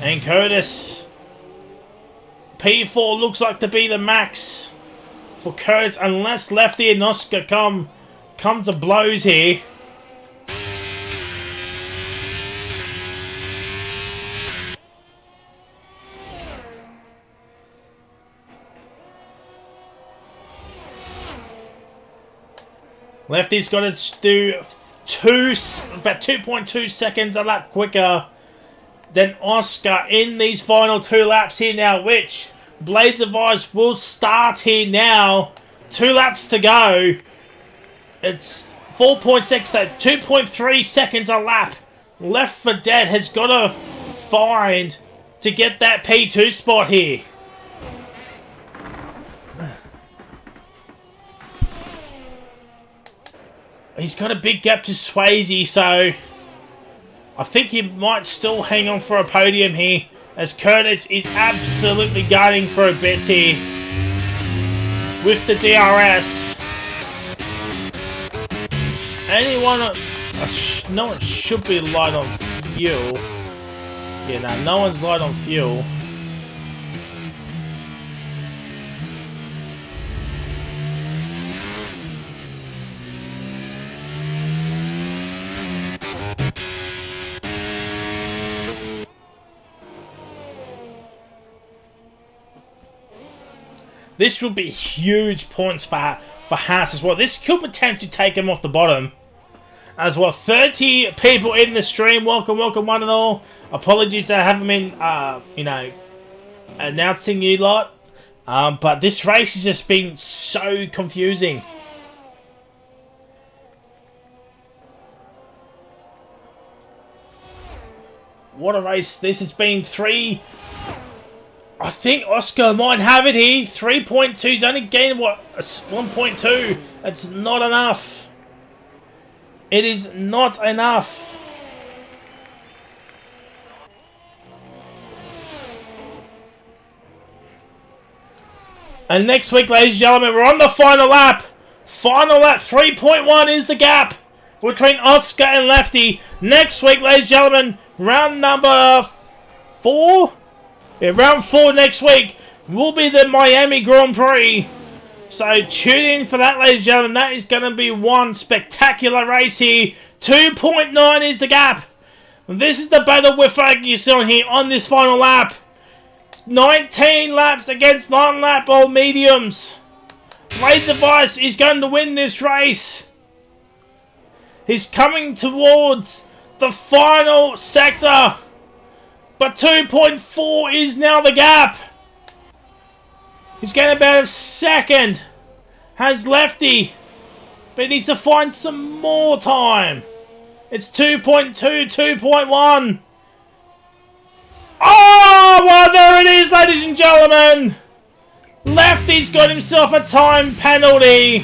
And Curtis. P4 looks like to be the max for Curtis, unless Lefty and Oscar come to blows here. Lefty's got to do about 2.2 seconds a lap quicker than Oscar in these final 2 laps here now, which Blades of Ice will start here now. 2 laps to go. It's 4.6, so 2.3 seconds a lap. Left for Dead has got to find to get that P2 spot here. He's got a big gap to Swayze, so I think he might still hang on for a podium here, as Curtis is absolutely gunning for a best here with the DRS. No one should be light on fuel. Yeah, no one's light on fuel. This will be huge points for Haas as well. This could potentially take him off the bottom. as well. 30 people in the stream. Welcome, welcome, one and all. Apologies that I haven't been, announcing you lot. But this race has just been so confusing. What a race this has been. I think Oscar might have it here. 3.2. He's only gained, what, 1.2. It's not enough. It is not enough. And next week, ladies and gentlemen, we're on the final lap. Final lap, 3.1 is the gap between Oscar and Lefty. Next week, ladies and gentlemen, round number 4? Yeah, round 4 next week will be the Miami Grand Prix. So tune in for that, ladies and gentlemen. That is going to be one spectacular race here. 2.9 is the gap. This is the battle we're focusing on here on this final lap. 19 laps against 9 lap old mediums. Blades of Ice is going to win this race. He's coming towards the final sector. But 2.4 is now the gap. He's getting about a second. Has Lefty. But he needs to find some more time. It's 2.2, 2.1. Oh, well, there it is, ladies and gentlemen. Lefty's got himself a time penalty.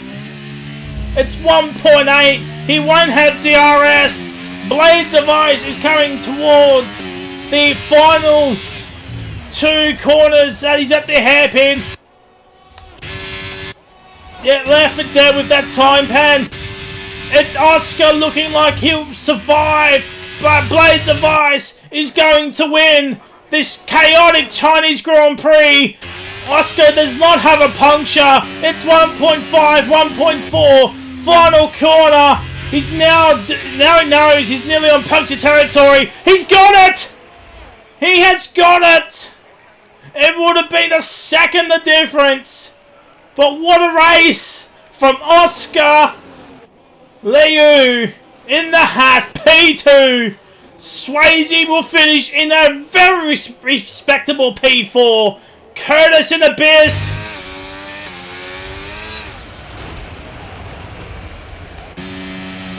It's 1.8. He won't have DRS. Blades of Ice is coming towards the final 2 corners. He's at the hairpin. Yeah, left it dead with that time pen. It's Oscar looking like he'll survive. But Blades of Ice is going to win this chaotic Chinese Grand Prix. Oscar does not have a puncture. It's 1.5, 1.4. Final corner. He's now he knows he's nearly on puncture territory. He's got it. He has got it. It would have been a second the difference. But what a race from Oscar Liu in the hat. P2. Swayze will finish in a very respectable P4. Curtis in Abyss.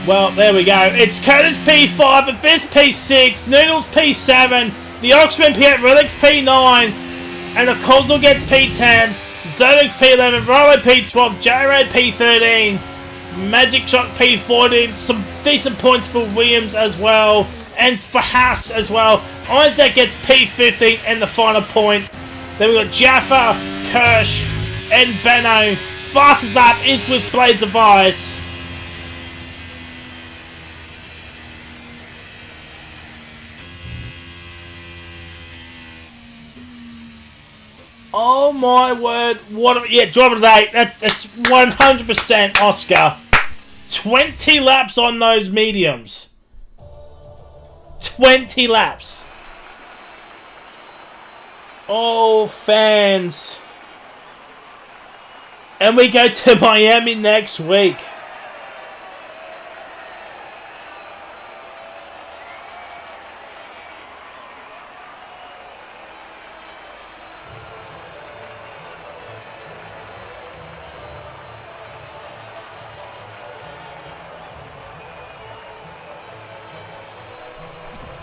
Well, there we go. It's Curtis P5, Abyss P6, Noodles P7, the Oxman P8, Relics P9, and the Kozul gets P10, Zodix P11, Rolo P12, J-Ray P13, Magic Shot P14, some decent points for Williams as well, and for Haas as well. Isaac gets P15 and the final point. Then we've got Jaffa, Kirsch, and Benno. Fastest lap is with Blades of Ice. Oh my word, what yeah, driver today, that's 100% Oscar. 20 laps on those mediums. 20 laps. Oh, fans. And we go to Miami next week.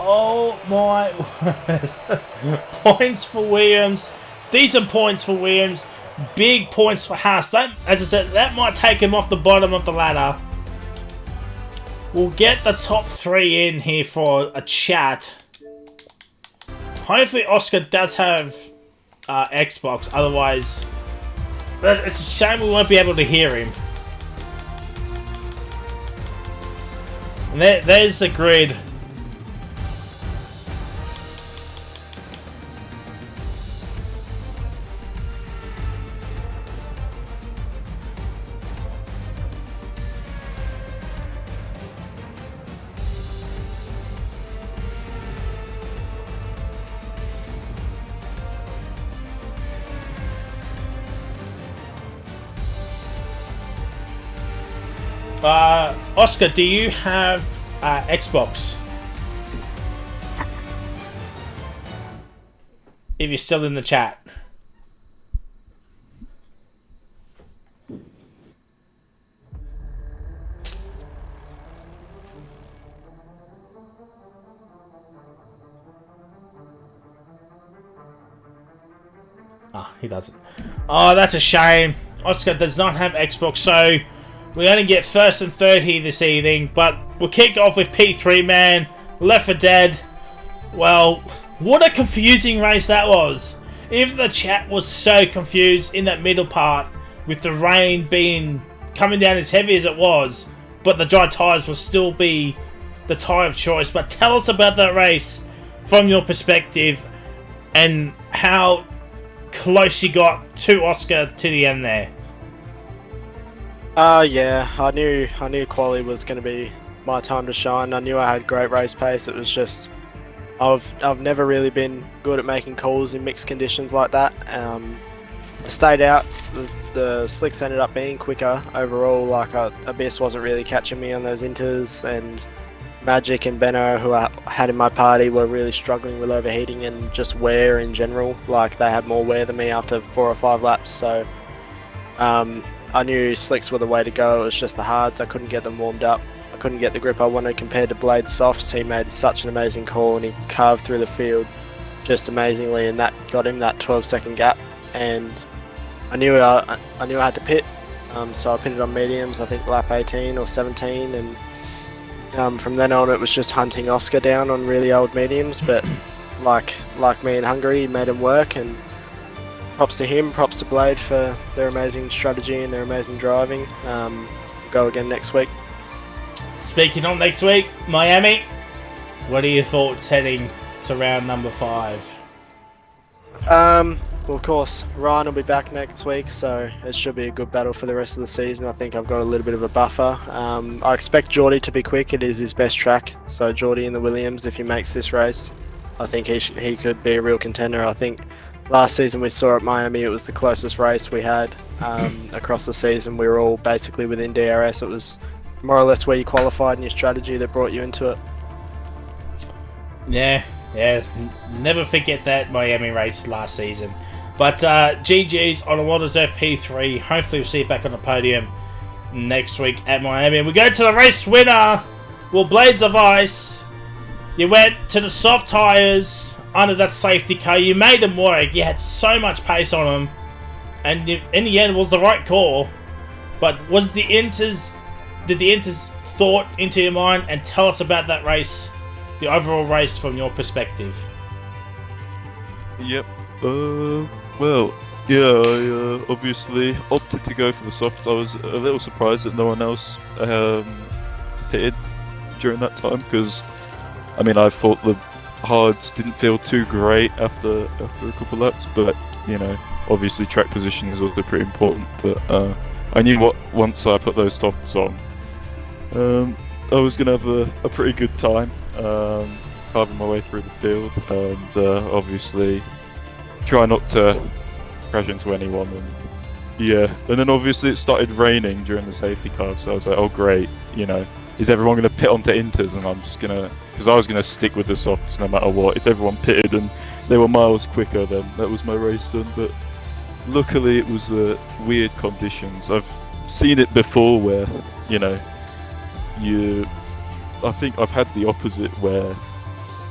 Oh my word. Points for Williams. Decent points for Williams. Big points for Haas. That, as I said, that might take him off the bottom of the ladder. We'll get the top 3 in here for a chat. Hopefully Oscar does have Xbox. Otherwise, it's a shame we won't be able to hear him. And there's the grid. Oscar, do you have Xbox? If you're still in the chat. He doesn't. Oh, that's a shame. Oscar does not have Xbox, so we only get first and third here this evening. But we'll kick off with P3, man. Left 4 Dead. Well, what a confusing race that was. Even the chat was so confused in that middle part, with the rain coming down as heavy as it was. But the dry tyres will still be the tyre of choice. But tell us about that race from your perspective and how close you got to Oscar to the end there. Yeah, I knew quali was going to be my time to shine. I knew I had great race pace. It was just I've never really been good at making calls in mixed conditions like that. I stayed out. The slicks ended up being quicker overall. Like Abyss wasn't really catching me on those inters, and Magic and Benno, who I had in my party, were really struggling with overheating and just wear in general. Like, they had more wear than me after 4 or 5 laps, so I knew slicks were the way to go. It was just the hards. I couldn't get them warmed up. I couldn't get the grip I wanted compared to Blade Softs. He made such an amazing call, and he carved through the field just amazingly, and that got him that 12-second gap. And I knew I had to pit, so I pitted on mediums, I think lap 18 or 17, and from then on, it was just hunting Oscar down on really old mediums, but like me in Hungary, he made him work, and props to him, props to Blade for their amazing strategy and their amazing driving. Go again next week. Speaking of next week, Miami, what are your thoughts heading to round number 5? Well, of course, Ryan will be back next week, so it should be a good battle for the rest of the season. I think I've got a little bit of a buffer. I expect Geordie to be quick. It is his best track. So Geordie in the Williams, if he makes this race, I think he could be a real contender. I think last season we saw at Miami, it was the closest race we had across the season. We were all basically within DRS. It was more or less where you qualified and your strategy that brought you into it. Yeah, never forget that Miami race last season. But GG's on a well-deserved P3. Hopefully we'll see you back on the podium next week at Miami. And we go to the race winner. Well, Blades of Ice. You went to the soft tyres under that safety car. You made them work. You had so much pace on them. And in the end, it was the right call. But did the Inters thought into your mind? And tell us about that race, the overall race from your perspective. Yep. Well, yeah, I obviously opted to go for the soft. I was a little surprised that no one else pitted during that time, because, I mean, I thought the hards didn't feel too great after a couple laps, but, you know, obviously track position is also pretty important. But I knew once I put those softs on, I was going to have a pretty good time carving my way through the field, and obviously try not to crash into anyone. And then obviously it started raining during the safety car, so I was like, oh great, you know, is everyone going to pit onto inters? And I'm just going to, because I was going to stick with the softs no matter what. If everyone pitted and they were miles quicker, then that was my race done. But luckily it was weird conditions. I've seen it before where, you know, I think I've had the opposite where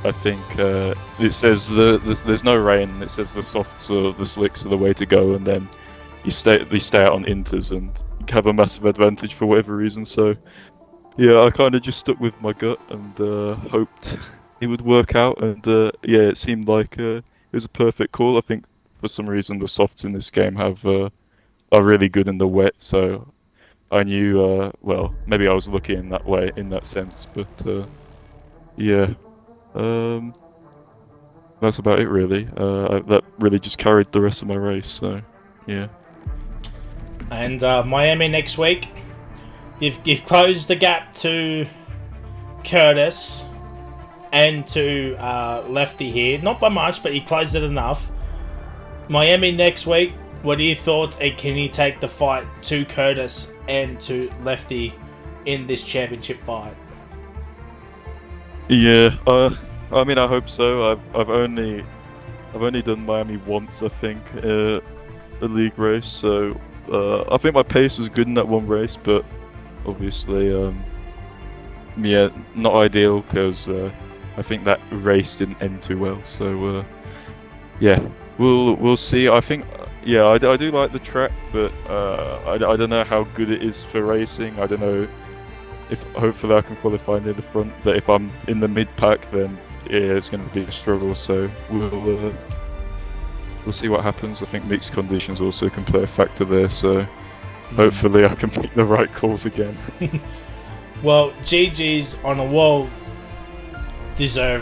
I think it says there's no rain, and it says the softs or the slicks are the way to go, and then you stay out on inters and have a massive advantage for whatever reason. So yeah, I kind of just stuck with my gut and hoped it would work out, and it seemed like it was a perfect call. I think for some reason the softs in this game are really good in the wet, so I knew well, maybe I was lucky in that way, in that sense, but that's about it really. That really just carried the rest of my race, so yeah. And Miami next week, you've closed the gap to Curtis and to Lefty here. Not by much, but you closed it enough. Miami next week, what are your thoughts? And can you take the fight to Curtis and to Lefty in this championship fight. Yeah, I mean, I hope so. I've only done Miami once, I think, a league race. So I think my pace was good in that one race, but obviously, yeah, not ideal because I think that race didn't end too well. So yeah, we'll see. I think yeah, I do like the track, but I don't know how good it is for racing. I don't know if hopefully I can qualify near the front, but if I'm in the mid pack, then yeah, it's going to be a struggle. So we'll see what happens. I think mixed conditions also can play a factor there. So hopefully I can make the right calls again. Well, GG's on a well-deserved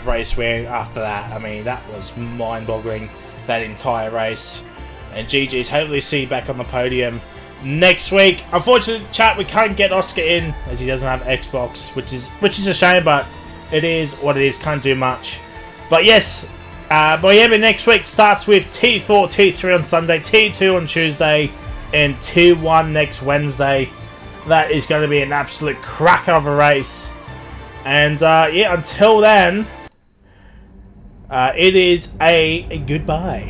race win after that. I mean, that was mind-boggling, that entire race. And GG's, hopefully see you back on the podium next week. Unfortunately, chat, we can't get Oscar in as he doesn't have Xbox, which is a shame, but it is what it is. Can't do much. But yes, Miami next week starts with T4, T3 on Sunday, T2 on Tuesday, and T1 next Wednesday. That is going to be an absolute cracker of a race. And yeah, until then, it is a goodbye.